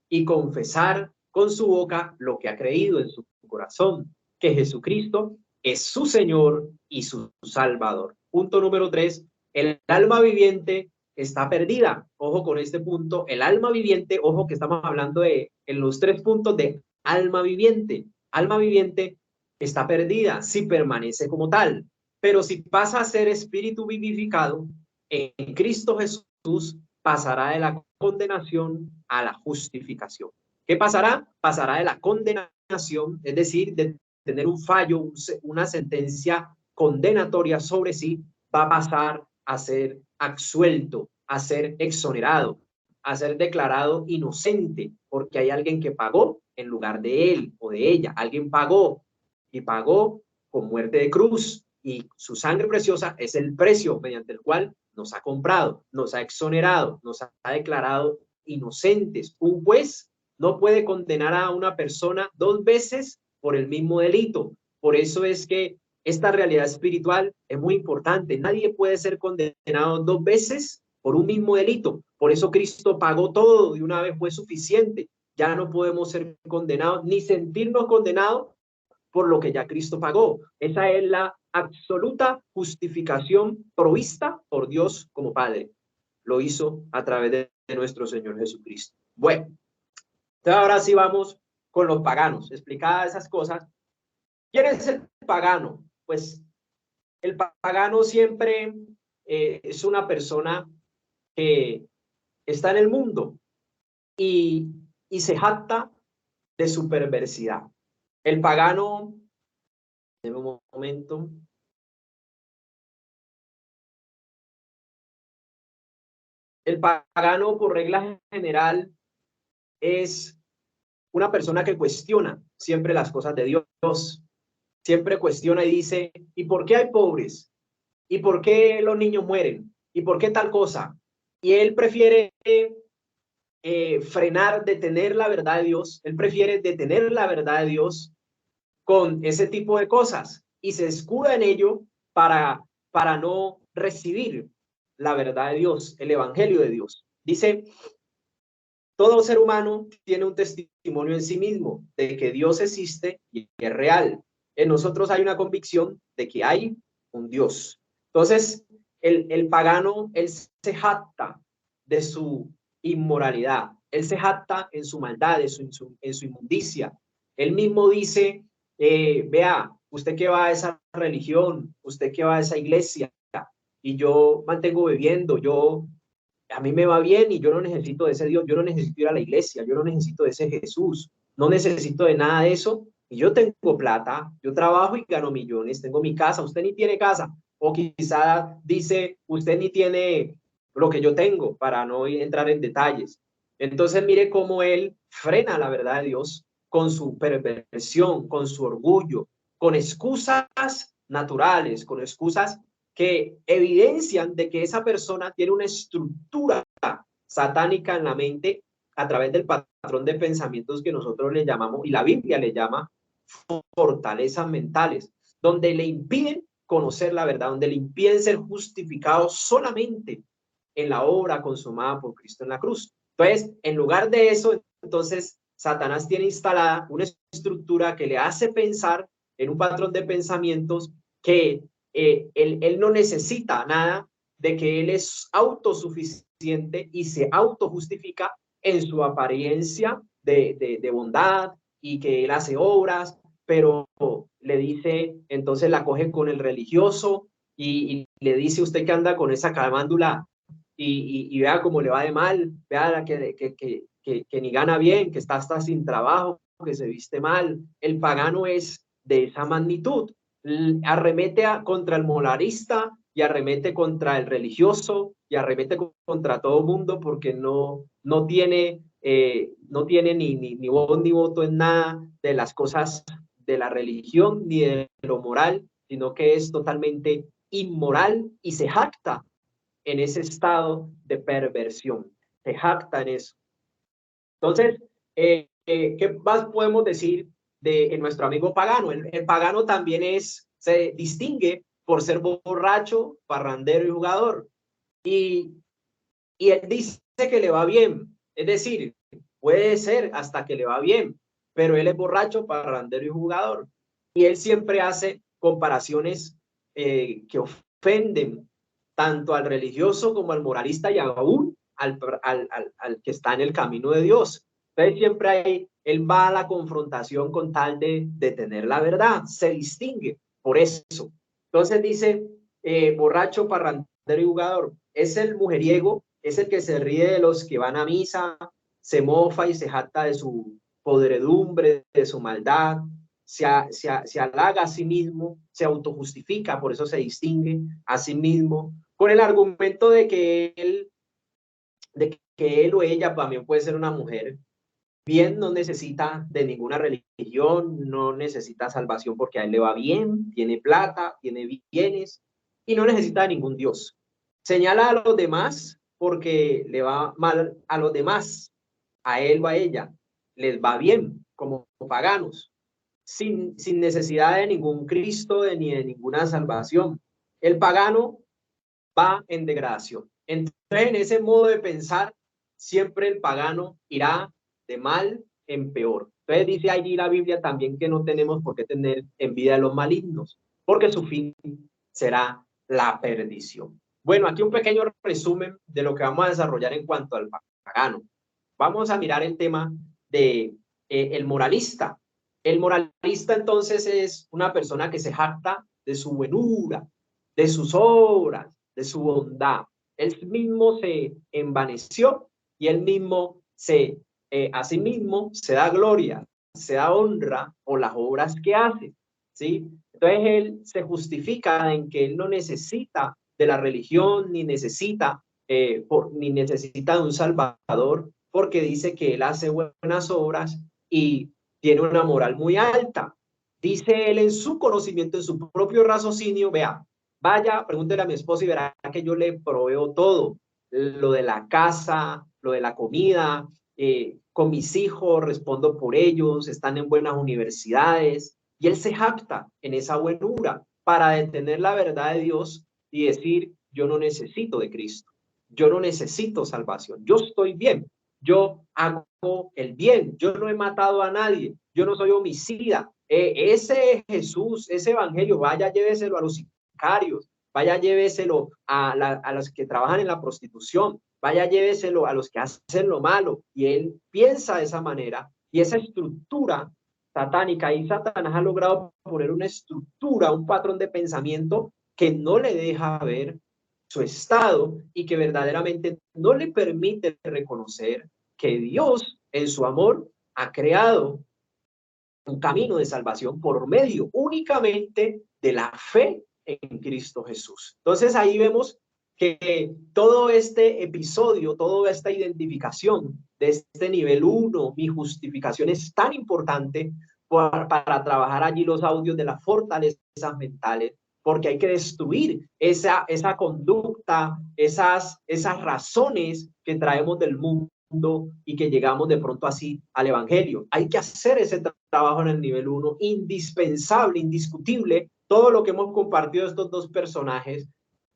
y confesar con su boca lo que ha creído en su corazón, que Jesucristo es su Señor y su Salvador. Punto número 3, el alma viviente está perdida. Ojo con este punto, el alma viviente, ojo que estamos hablando en los 3 puntos de alma viviente. Alma viviente está perdida si permanece como tal, pero si pasa a ser espíritu vivificado en Cristo Jesús, pasará de la condenación a la justificación. ¿Qué pasará? Pasará de la condenación, es decir, de tener un fallo, una sentencia condenatoria sobre sí, va a pasar a ser absuelto, a ser exonerado, a ser declarado inocente, porque hay alguien que pagó en lugar de él o de ella. Alguien pagó y pagó con muerte de cruz, y su sangre preciosa es el precio mediante el cual nos ha comprado, nos ha exonerado, nos ha declarado inocentes. Un juez no puede condenar a una persona 2 veces por el mismo delito. Por eso es que esta realidad espiritual es muy importante. Nadie puede ser condenado 2 veces por un mismo delito. Por eso Cristo pagó todo de una vez, fue suficiente. Ya no podemos ser condenados ni sentirnos condenados por lo que ya Cristo pagó. Esa es la absoluta justificación provista por Dios como Padre. Lo hizo a través de nuestro Señor Jesucristo. Bueno, entonces ahora sí vamos con los paganos. Explicadas esas cosas, ¿quién es el pagano? Pues el pagano siempre es una persona que está en el mundo y se jacta de su perversidad. El pagano, en un momento, el pagano por regla general es una persona que cuestiona siempre las cosas de Dios, siempre cuestiona y dice, ¿y por qué hay pobres? ¿Y por qué los niños mueren? ¿Y por qué tal cosa? Y él prefiere frenar, detener la verdad de Dios. Él prefiere detener la verdad de Dios con ese tipo de cosas y se escuda en ello para no recibir la verdad de Dios, el evangelio de Dios. Dice, todo ser humano tiene un testimonio en sí mismo de que Dios existe y es real. En nosotros hay una convicción de que hay un Dios. Entonces, el pagano, él se jacta de su inmoralidad, él se jacta en su maldad, en su inmundicia. Él mismo dice, vea, usted que va a esa religión, usted que va a esa iglesia, y yo mantengo bebiendo, a mí me va bien y yo no necesito de ese Dios, yo no necesito ir a la iglesia, yo no necesito de ese Jesús, no necesito de nada de eso. Y yo tengo plata, yo trabajo y gano millones, tengo mi casa, usted ni tiene casa. O quizá dice, usted ni tiene lo que yo tengo, para no entrar en detalles. Entonces mire cómo él frena la verdad de Dios con su perversión, con su orgullo, con excusas naturales, con excusas que evidencian de que esa persona tiene una estructura satánica en la mente a través del patrón de pensamientos que nosotros le llamamos, y la Biblia le llama fortalezas mentales, donde le impiden conocer la verdad, donde le impiden ser justificado solamente en la obra consumada por Cristo en la cruz. Entonces, en lugar de eso, entonces Satanás tiene instalada una estructura que le hace pensar en un patrón de pensamientos que él no necesita nada, de que él es autosuficiente y se autojustifica en su apariencia de bondad y que él hace obras, pero le dice, entonces la coge con el religioso y le dice, usted que anda con esa camándula y vea cómo le va de mal, vea que ni gana bien, que está hasta sin trabajo, que se viste mal. El pagano es de esa magnitud. Arremete contra el moralista y arremete contra el religioso y arremete contra todo el mundo porque no tiene ni voz ni voto en nada de las cosas de la religión ni de lo moral, sino que es totalmente inmoral y se jacta en ese estado de perversión, se jacta en eso. Entonces, ¿qué más podemos decir de nuestro amigo pagano? El pagano también se distingue por ser borracho, parrandero y jugador. Y él dice que le va bien, es decir, puede ser hasta que le va bien, pero él es borracho, parrandero y jugador. Y él siempre hace comparaciones que ofenden tanto al religioso como al moralista y aún al que está en el camino de Dios. Entonces siempre él va a la confrontación con tal de tener la verdad, se distingue por eso. Entonces dice, borracho, parrandero y jugador, es el mujeriego, es el que se ríe de los que van a misa, se mofa y se jacta de su podredumbre, de su maldad, se halaga a sí mismo, se autojustifica, por eso se distingue a sí mismo, con el argumento de que él o ella también puede ser una mujer, bien, no necesita de ninguna religión, no necesita salvación porque a él le va bien, tiene plata, tiene bienes y no necesita de ningún Dios. Señala a los demás porque le va mal a los demás, a él o a ella, les va bien como paganos, sin necesidad de ningún Cristo ni de ninguna salvación. El pagano va en degradación. Entonces, en ese modo de pensar, siempre el pagano irá de mal en peor. Entonces dice allí la Biblia también que no tenemos por qué tener envidia de los malignos, porque su fin será la perdición. Bueno, aquí un pequeño resumen de lo que vamos a desarrollar en cuanto al pagano. Vamos a mirar el tema de el moralista. El moralista entonces es una persona que se jacta de su buenura, de sus obras, de su bondad. Él mismo se envaneció y él mismo a sí mismo se da gloria, se da honra por las obras que hace, ¿sí? Entonces él se justifica en que él no necesita de la religión, ni necesita de un salvador, porque dice que él hace buenas obras y tiene una moral muy alta. Dice él en su conocimiento, en su propio raciocinio, vea, vaya, pregúntele a mi esposa y verá que yo le proveo todo, lo de la casa, lo de la comida, con mis hijos respondo por ellos, están en buenas universidades, y él se jacta en esa buenura para detener la verdad de Dios y decir, yo no necesito de Cristo, yo no necesito salvación, yo estoy bien, yo hago el bien, yo no he matado a nadie, yo no soy homicida. Ese Jesús, ese evangelio, vaya, lléveselo a los sicarios, vaya, lléveselo a los que trabajan en la prostitución, vaya, lléveselo a los que hacen lo malo. Y él piensa de esa manera, y esa estructura satánica, y Satanás ha logrado poner una estructura, un patrón de pensamiento que no le deja ver su estado y que verdaderamente no le permite reconocer que Dios en su amor ha creado un camino de salvación por medio únicamente de la fe en Cristo Jesús. Entonces ahí vemos que todo este episodio, toda esta identificación de este nivel 1, mi justificación, es tan importante para trabajar allí los audios de las fortalezas mentales, porque hay que destruir esa conducta, esas razones que traemos del mundo y que llegamos de pronto así al evangelio. Hay que hacer ese trabajo en el nivel 1, indispensable, indiscutible, todo lo que hemos compartido de estos dos personajes,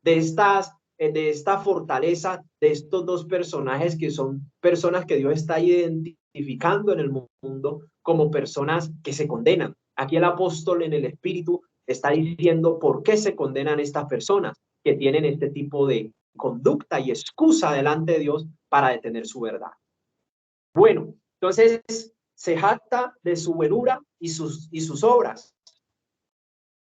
de esta fortaleza de estos dos personajes que son personas que Dios está identificando en el mundo como personas que se condenan. Aquí el apóstol en el Espíritu está diciendo por qué se condenan estas personas que tienen este tipo de conducta y excusa delante de Dios para detener su verdad. Bueno, entonces se jacta de su buenura y sus obras.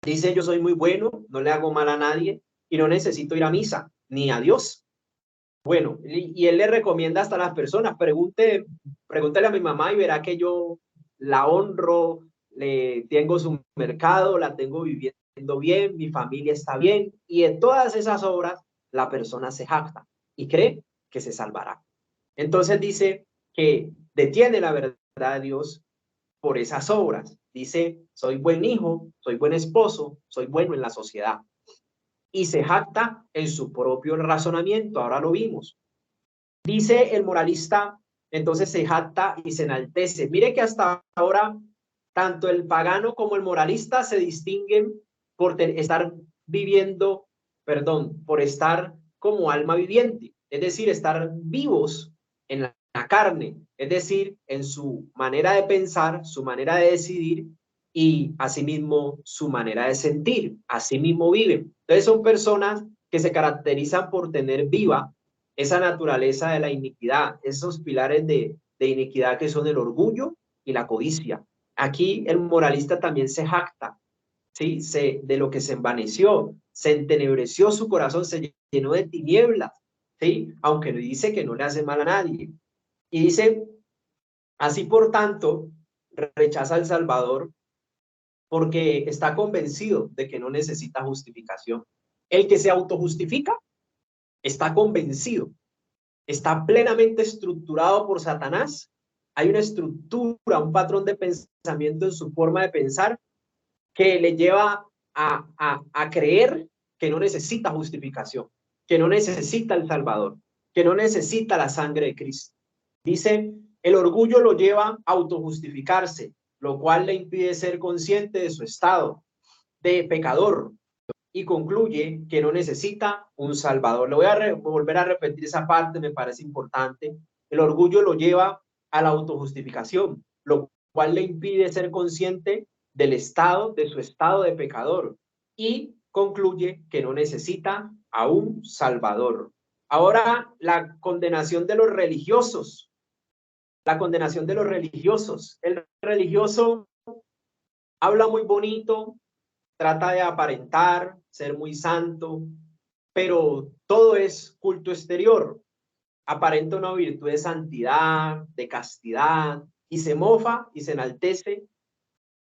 Dice, yo soy muy bueno, no le hago mal a nadie y no necesito ir a misa, ni a Dios. Bueno, y él le recomienda hasta a las personas, pregúntele a mi mamá y verá que yo la honro, le tengo su mercado, la tengo viviendo bien, mi familia está bien, y en todas esas obras la persona se jacta y cree que se salvará. Entonces dice que detiene la verdad de Dios por esas obras. Dice, soy buen hijo, soy buen esposo, soy bueno en la sociedad. Y se jacta en su propio razonamiento, ahora lo vimos. Dice el moralista, entonces se jacta y se enaltece. Mire que hasta ahora tanto el pagano como el moralista se distinguen por estar viviendo, por estar como alma viviente, es decir, estar vivos en la carne, es decir, en su manera de pensar, su manera de decidir y asimismo su manera de sentir, asimismo viven. Entonces son personas que se caracterizan por tener viva esa naturaleza de la iniquidad, esos pilares de iniquidad que son el orgullo y la codicia. Aquí el moralista también se jacta, ¿sí? De lo que se envaneció, se entenebreció su corazón, se llenó de tinieblas, ¿sí? Aunque dice que no le hace mal a nadie. Y dice, así por tanto, rechaza al Salvador porque está convencido de que no necesita justificación. El que se autojustifica está convencido, está plenamente estructurado por Satanás. Hay una estructura, un patrón de pensamiento en su forma de pensar que le lleva a creer que no necesita justificación, que no necesita el Salvador, que no necesita la sangre de Cristo. Dice, el orgullo lo lleva a autojustificarse, lo cual le impide ser consciente de su estado de pecador y concluye que no necesita un Salvador. Le voy a volver a repetir esa parte, me parece importante. El orgullo lo lleva a la autojustificación, lo cual le impide ser consciente de su estado de pecador y concluye que no necesita a un Salvador. Ahora, la condenación de los religiosos. La condenación de los religiosos. El religioso habla muy bonito, trata de aparentar, ser muy santo, pero todo es culto exterior. Aparenta una virtud de santidad, de castidad, y se mofa y se enaltece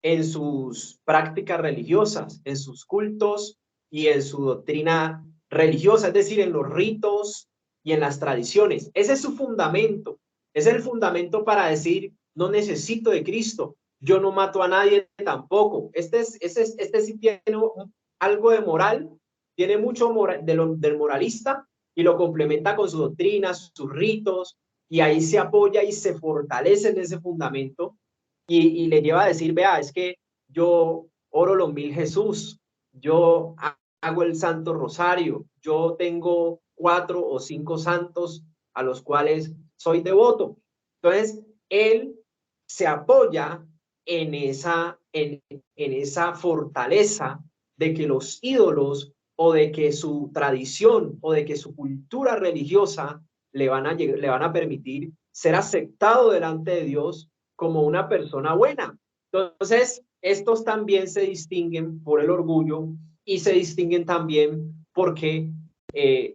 en sus prácticas religiosas, en sus cultos y en su doctrina religiosa, es decir, en los ritos y en las tradiciones. Ese es su fundamento, es el fundamento para decir, no necesito de Cristo, yo no mato a nadie tampoco. Este sí tiene algo de moral, tiene mucho del moralista y lo complementa con su doctrina, sus ritos, y ahí se apoya y se fortalece en ese fundamento y le lleva a decir, vea, es que yo oro los 1000 Jesús, yo hago el Santo Rosario, yo tengo 4 o 5 santos a los cuales soy devoto. Entonces, él se apoya en esa fortaleza de que los ídolos o de que su tradición o de que su cultura religiosa le van a permitir ser aceptado delante de Dios como una persona buena. Entonces, estos también se distinguen por el orgullo y se distinguen también porque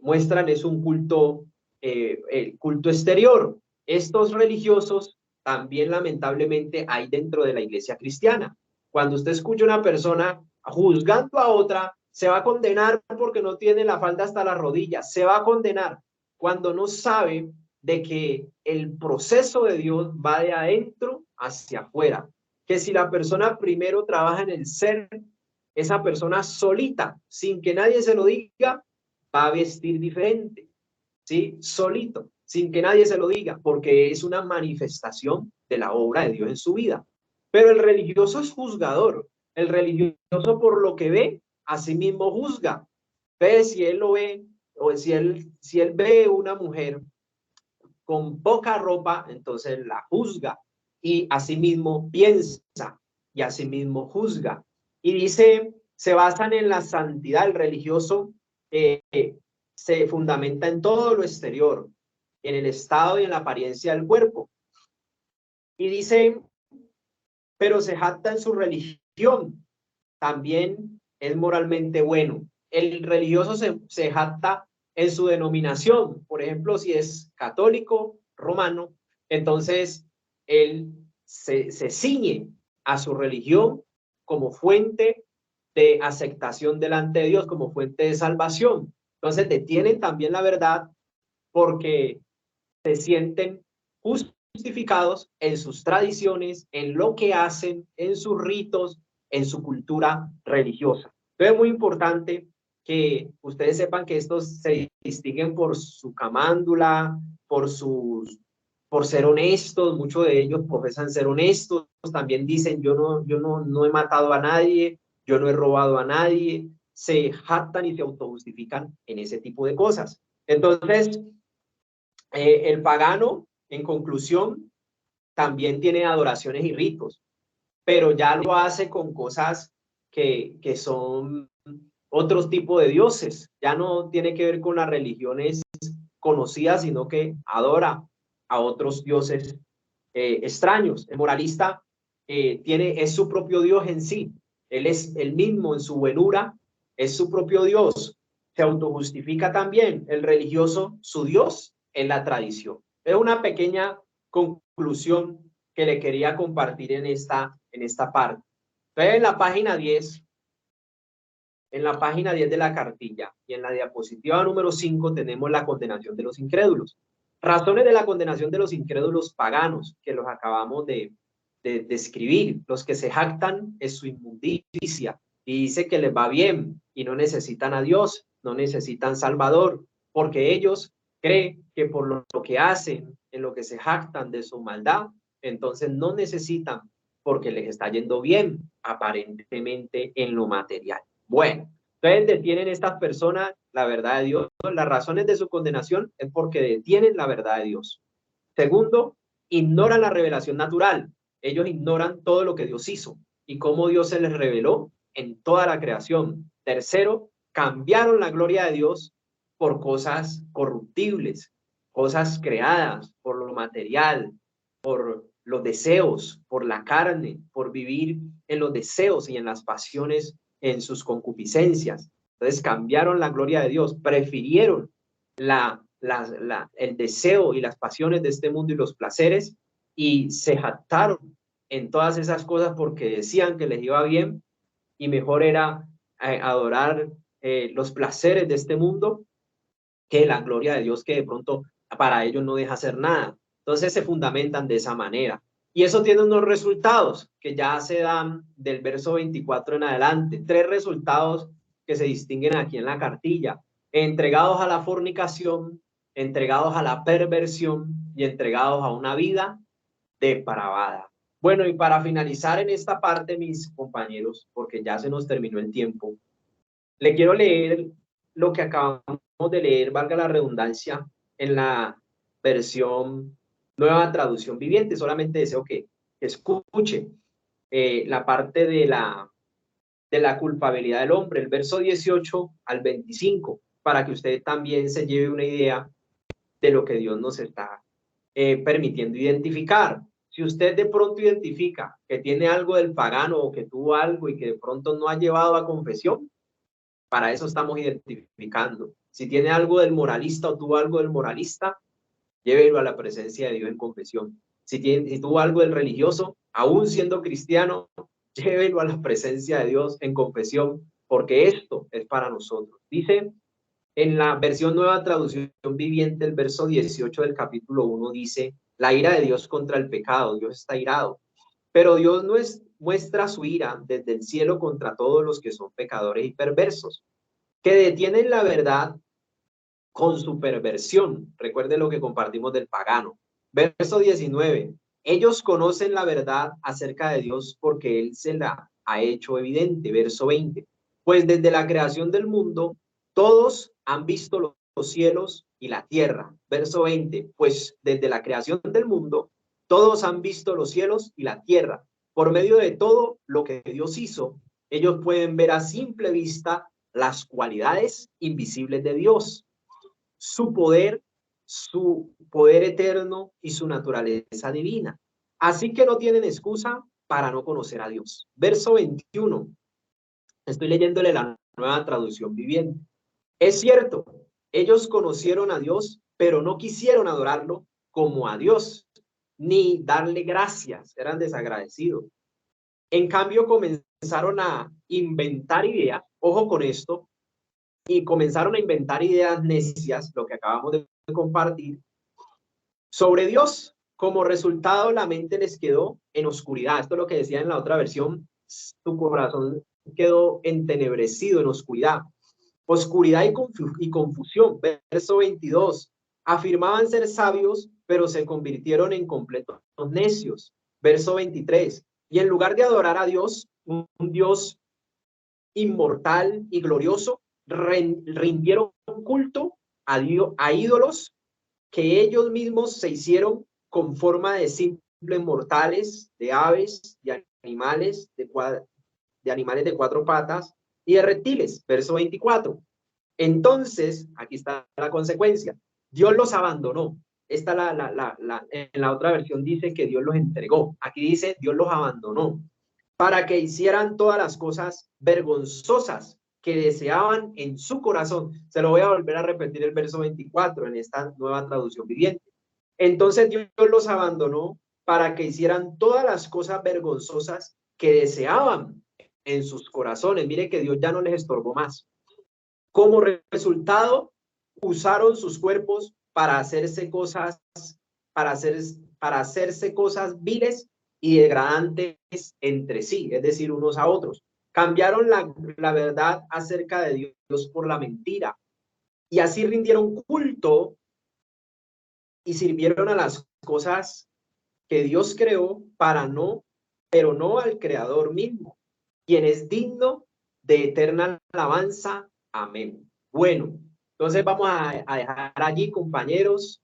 muestran es un culto, el culto exterior. Estos religiosos también lamentablemente hay dentro de la iglesia cristiana. Cuando usted escucha a una persona juzgando a otra, se va a condenar porque no tiene la falda hasta las rodillas, se va a condenar cuando no sabe de que el proceso de Dios va de adentro hacia afuera, que si la persona primero trabaja en el ser, esa persona solita, sin que nadie se lo diga, va a vestir diferente, ¿sí? Solito, sin que nadie se lo diga, porque es una manifestación de la obra de Dios en su vida. Pero el religioso es juzgador, el religioso por lo que ve, a sí mismo juzga. Ve si él lo ve, o si él ve una mujer con poca ropa, entonces la juzga y asimismo piensa y asimismo juzga. Y dice, se basan en la santidad, el religioso se fundamenta en todo lo exterior, en el estado y en la apariencia del cuerpo. Y dice, pero se jacta en su religión, también es moralmente bueno. El religioso se jacta en su denominación. Por ejemplo, si es católico, romano, entonces él se ciñe a su religión como fuente de aceptación delante de Dios, como fuente de salvación. Entonces detienen también la verdad porque se sienten justificados en sus tradiciones, en lo que hacen, en sus ritos, en su cultura religiosa. Entonces es muy importante que ustedes sepan que estos se distinguen por su camándula, por ser honestos, muchos de ellos profesan ser honestos, también dicen yo no he matado a nadie, yo no he robado a nadie, se jactan y se autojustifican en ese tipo de cosas. Entonces, el pagano, en conclusión, también tiene adoraciones y ritos, pero ya lo hace con cosas que son otros tipos de dioses. Ya no tiene que ver con las religiones conocidas, sino que adora a otros dioses extraños. El moralista es su propio Dios en sí. Él es el mismo en su buenura, es su propio Dios. Se autojustifica también el religioso, su Dios en la tradición. Es una pequeña conclusión que le quería compartir en esta parte. Entonces, en la página 10 de la cartilla y en la diapositiva número 5 tenemos la condenación de los incrédulos. Razones de la condenación de los incrédulos paganos, que los acabamos de describir. Los que se jactan es su inmundicia y dice que les va bien y no necesitan a Dios, no necesitan Salvador, porque ellos creen que por lo que hacen, en lo que se jactan de su maldad, entonces no necesitan porque les está yendo bien aparentemente en lo material. Bueno, entonces detienen estas personas la verdad de Dios. Las razones de su condenación es porque detienen la verdad de Dios. Segundo, ignoran la revelación natural. Ellos ignoran todo lo que Dios hizo y cómo Dios se les reveló en toda la creación. Tercero, cambiaron la gloria de Dios por cosas corruptibles, cosas creadas por lo material, por los deseos, por la carne, por vivir en los deseos y en las pasiones, en sus concupiscencias. Entonces cambiaron la gloria de Dios, prefirieron el deseo y las pasiones de este mundo y los placeres, y se jactaron en todas esas cosas porque decían que les iba bien, y mejor era adorar los placeres de este mundo que la gloria de Dios, que de pronto para ellos no deja hacer nada. Entonces se fundamentan de esa manera. Y eso tiene unos resultados que ya se dan del verso 24 en adelante. 3 resultados que se distinguen aquí en la cartilla: entregados a la fornicación, entregados a la perversión y entregados a una vida depravada. Bueno, y para finalizar en esta parte, mis compañeros, porque ya se nos terminó el tiempo, le quiero leer lo que acabamos de leer, valga la redundancia, en la versión Nueva Traducción Viviente. Solamente deseo que escuche la parte de la culpabilidad del hombre, el verso 18 al 25, para que usted también se lleve una idea de lo que Dios nos está permitiendo identificar. Si usted de pronto identifica que tiene algo del pagano o que tuvo algo y que de pronto no ha llevado a confesión, para eso estamos identificando. Si tiene algo del moralista o tuvo algo del moralista, llévelo a la presencia de Dios en confesión. Si tuvo algo del religioso, aún siendo cristiano, llévelo a la presencia de Dios en confesión, porque esto es para nosotros. Dice en la versión Nueva Traducción Viviente, el verso 18 del capítulo 1 dice: la ira de Dios contra el pecado. Dios está irado, pero Dios no muestra su ira desde el cielo contra todos los que son pecadores y perversos, que detienen la verdad con su perversión. Recuerde lo que compartimos del pagano. Verso 19. Ellos conocen la verdad acerca de Dios porque Él se la ha hecho evidente. Verso 20. Pues desde la creación del mundo, todos han visto los cielos y la tierra. Verso 20. Pues desde la creación del mundo, todos han visto los cielos y la tierra. Por medio de todo lo que Dios hizo, ellos pueden ver a simple vista las cualidades invisibles de Dios, su poder eterno y su naturaleza divina. Así que no tienen excusa para no conocer a Dios. Verso 21. Estoy leyéndole la Nueva Traducción Viviente. Es cierto, ellos conocieron a Dios, pero no quisieron adorarlo como a Dios, ni darle gracias. Eran desagradecidos. En cambio, comenzaron a inventar ideas, ojo con esto, y comenzaron a inventar ideas necias, lo que acabamos de compartir, sobre Dios. Como resultado, la mente les quedó en oscuridad. Esto es lo que decía en la otra versión: tu corazón quedó entenebrecido, en oscuridad. Oscuridad y confusión. Verso 22. Afirmaban ser sabios, pero se convirtieron en completos necios. Verso 23. Y en lugar de adorar a Dios, un Dios inmortal y glorioso, rindieron culto a ídolos que ellos mismos se hicieron con forma de simples mortales, de aves, de animales de 4 patas y de reptiles. Verso 24. Entonces, aquí está la consecuencia: Dios los abandonó. En la otra versión dice que Dios los entregó. Aquí dice Dios los abandonó para que hicieran todas las cosas vergonzosas que deseaban en su corazón. Se lo voy a volver a repetir el verso 24 en esta Nueva Traducción Viviente. Entonces Dios los abandonó para que hicieran todas las cosas vergonzosas que deseaban en sus corazones. Mire que Dios ya no les estorbó más. Como resultado, usaron sus cuerpos para hacerse cosas viles y degradantes entre sí, es decir, unos a otros. Cambiaron la verdad acerca de Dios por la mentira, y así rindieron culto y sirvieron a las cosas que Dios creó pero no al Creador mismo, quien es digno de eterna alabanza. Amén. Bueno, entonces vamos a dejar allí, compañeros.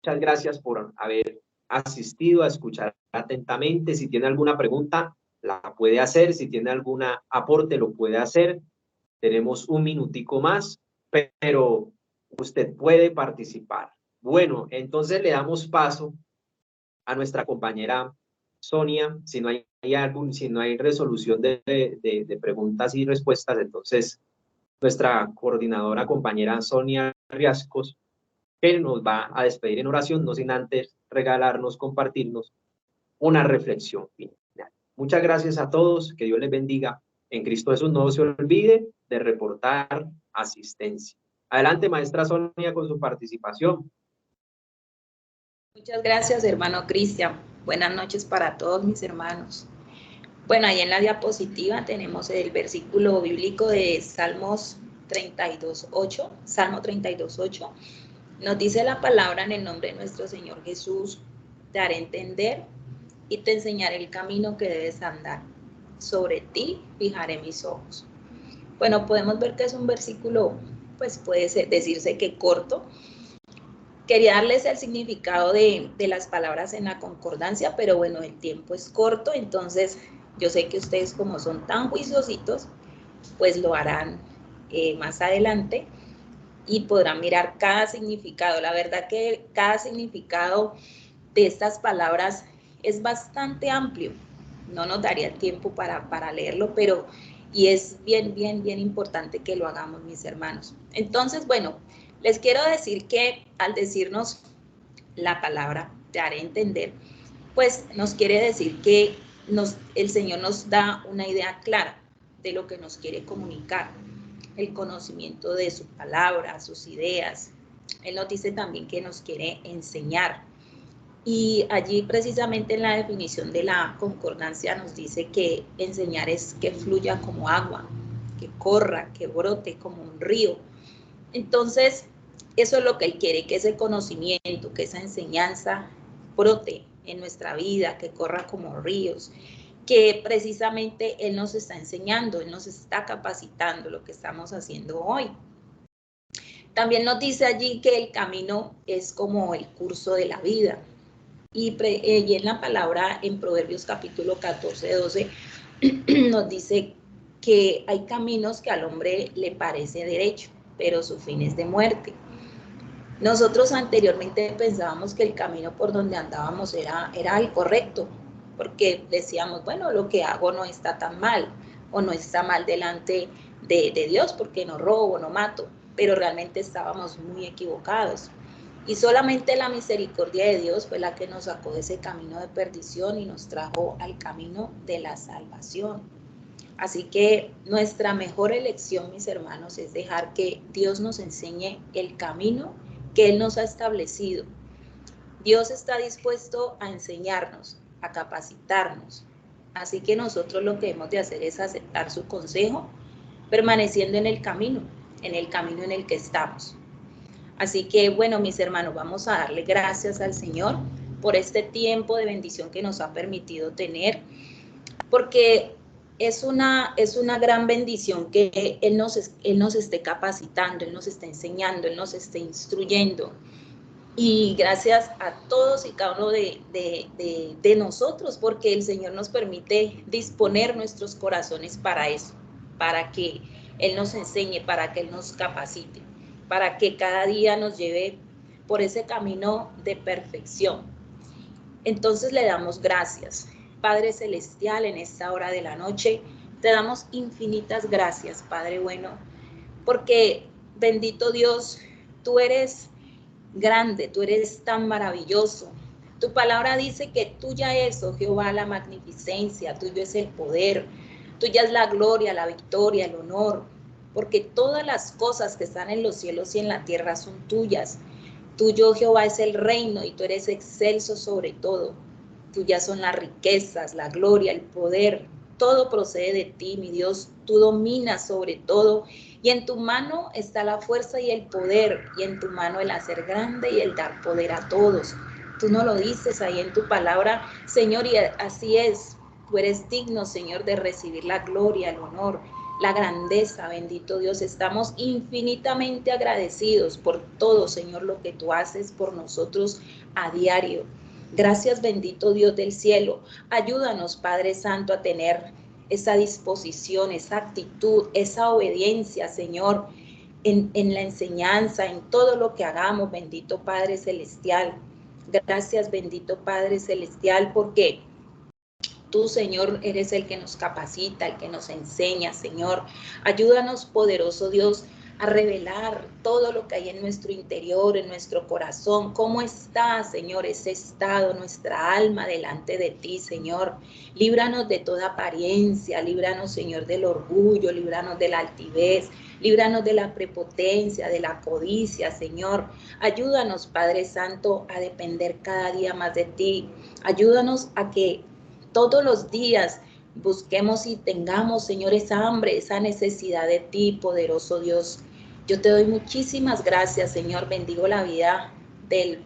Muchas gracias por haber asistido a escuchar atentamente. Si tiene alguna pregunta, la puede hacer. Si tiene algún aporte, lo puede hacer. Tenemos un minutico más, pero usted puede participar. Bueno, entonces le damos paso a nuestra compañera Sonia, si no hay resolución de preguntas y respuestas, entonces nuestra coordinadora compañera Sonia Riascos, que nos va a despedir en oración, no sin antes regalarnos, compartirnos una reflexión final. Muchas gracias a todos, que Dios les bendiga. En Cristo Jesús no se olvide de reportar asistencia. Adelante, maestra Sonia, con su participación. Muchas gracias, hermano Cristian. Buenas noches para todos mis hermanos. Bueno, ahí en la diapositiva tenemos el versículo bíblico de Salmos 32:8. Salmo 32:8. Nos dice la palabra: en el nombre de nuestro Señor Jesús, te haré entender y te enseñaré el camino que debes andar. Sobre ti fijaré mis ojos. Bueno, podemos ver que es un versículo, pues puede decirse que corto. Quería darles el significado de las palabras en la concordancia, pero bueno, el tiempo es corto, entonces yo sé que ustedes, como son tan juiciositos, pues lo harán más adelante y podrán mirar cada significado. La verdad que cada significado de estas palabras es bastante amplio. No nos daría el tiempo para leerlo, pero y es bien importante que lo hagamos, mis hermanos. Entonces, bueno, les quiero decir que al decirnos la palabra, te haré entender, pues nos quiere decir que el Señor nos da una idea clara de lo que nos quiere comunicar, el conocimiento de su palabra, sus ideas. Él nos dice también que nos quiere enseñar. Y allí precisamente en la definición de la concordancia nos dice que enseñar es que fluya como agua, que corra, que brote como un río. Entonces, eso es lo que Él quiere, que ese conocimiento, que esa enseñanza brote en nuestra vida, que corra como ríos, que precisamente Él nos está enseñando, Él nos está capacitando lo que estamos haciendo hoy. También nos dice allí que el camino es como el curso de la vida. Y en la palabra, en Proverbios capítulo 14:12, nos dice que hay caminos que al hombre le parece derecho, pero su fin es de muerte. Nosotros anteriormente pensábamos que el camino por donde andábamos era el correcto, porque decíamos, bueno, lo que hago no está tan mal, o no está mal delante de Dios, porque no robo, no mato, pero realmente estábamos muy equivocados. Y solamente la misericordia de Dios fue la que nos sacó de ese camino de perdición y nos trajo al camino de la salvación. Así que nuestra mejor elección, mis hermanos, es dejar que Dios nos enseñe el camino que Él nos ha establecido. Dios está dispuesto a enseñarnos, a capacitarnos. Así que nosotros lo que hemos de hacer es aceptar su consejo, permaneciendo en el camino en el que estamos. Así que, bueno, mis hermanos, vamos a darle gracias al Señor por este tiempo de bendición que nos ha permitido tener, porque es una gran bendición que Él nos esté capacitando, Él nos esté enseñando, Él nos esté instruyendo. Y gracias a todos y cada uno de nosotros, porque el Señor nos permite disponer nuestros corazones para eso, para que Él nos enseñe, para que Él nos capacite, para que cada día nos lleve por ese camino de perfección. Entonces le damos gracias. Padre Celestial, en esta hora de la noche, te damos infinitas gracias, Padre bueno, porque bendito Dios, tú eres grande, tú eres tan maravilloso. Tu palabra dice que tuya es, oh Jehová, la magnificencia, tuyo es el poder, tuya es la gloria, la victoria, el honor, porque todas las cosas que están en los cielos y en la tierra son tuyas. Tuyo, Jehová, es el reino y tú eres excelso sobre todo. Tuyas son las riquezas, la gloria, el poder. Todo procede de ti, mi Dios. Tú dominas sobre todo y en tu mano está la fuerza y el poder, y en tu mano el hacer grande y el dar poder a todos. Tú no lo dices ahí en tu palabra, Señor, y así es. Tú eres digno, Señor, de recibir la gloria, el honor, la grandeza, bendito Dios. Estamos infinitamente agradecidos por todo, Señor, lo que tú haces por nosotros a diario. Gracias, bendito Dios del cielo. Ayúdanos, Padre Santo, a tener esa disposición, esa actitud, esa obediencia, Señor, en la enseñanza, en todo lo que hagamos, bendito Padre Celestial. Gracias, bendito Padre Celestial, porque tú, Señor, eres el que nos capacita, el que nos enseña, Señor. Ayúdanos, poderoso Dios, a revelar todo lo que hay en nuestro interior, en nuestro corazón. ¿Cómo está, Señor, ese estado, nuestra alma delante de ti, Señor? Líbranos de toda apariencia, líbranos, Señor, del orgullo, líbranos de la altivez, líbranos de la prepotencia, de la codicia, Señor. Ayúdanos, Padre Santo, a depender cada día más de ti. Ayúdanos a que todos los días busquemos y tengamos, Señor, esa hambre, esa necesidad de ti, poderoso Dios. Yo te doy muchísimas gracias, Señor. Bendigo la vida del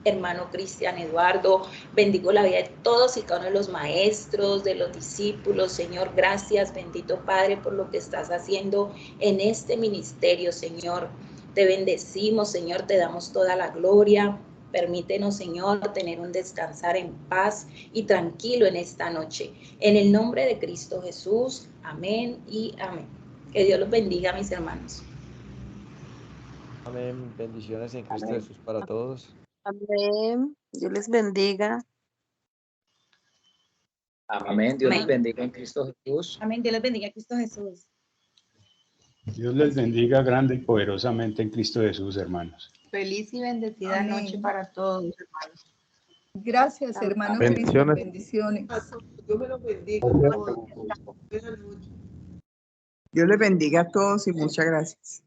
hermano Cristian Eduardo. Bendigo la vida de todos y cada uno de los maestros, de los discípulos. Señor, gracias, bendito Padre, por lo que estás haciendo en este ministerio, Señor. Te bendecimos, Señor, te damos toda la gloria. Permítenos, Señor, tener un descansar en paz y tranquilo en esta noche. En el nombre de Cristo Jesús, amén y amén. Que Dios los bendiga, mis hermanos. Amén. Bendiciones en Cristo Jesús para todos. Amén. Dios les bendiga. Amén. Dios Amén. les bendiga en Cristo Jesús. Amén. Dios les bendiga en Cristo Jesús. Dios les bendiga grande y poderosamente en Cristo Jesús, hermanos. Feliz y bendecida Amén. noche para todos, hermanos. Gracias, hermano Bendiciones. Cristian. Bendiciones. Dios me los bendiga. Dios les bendiga a todos y muchas gracias.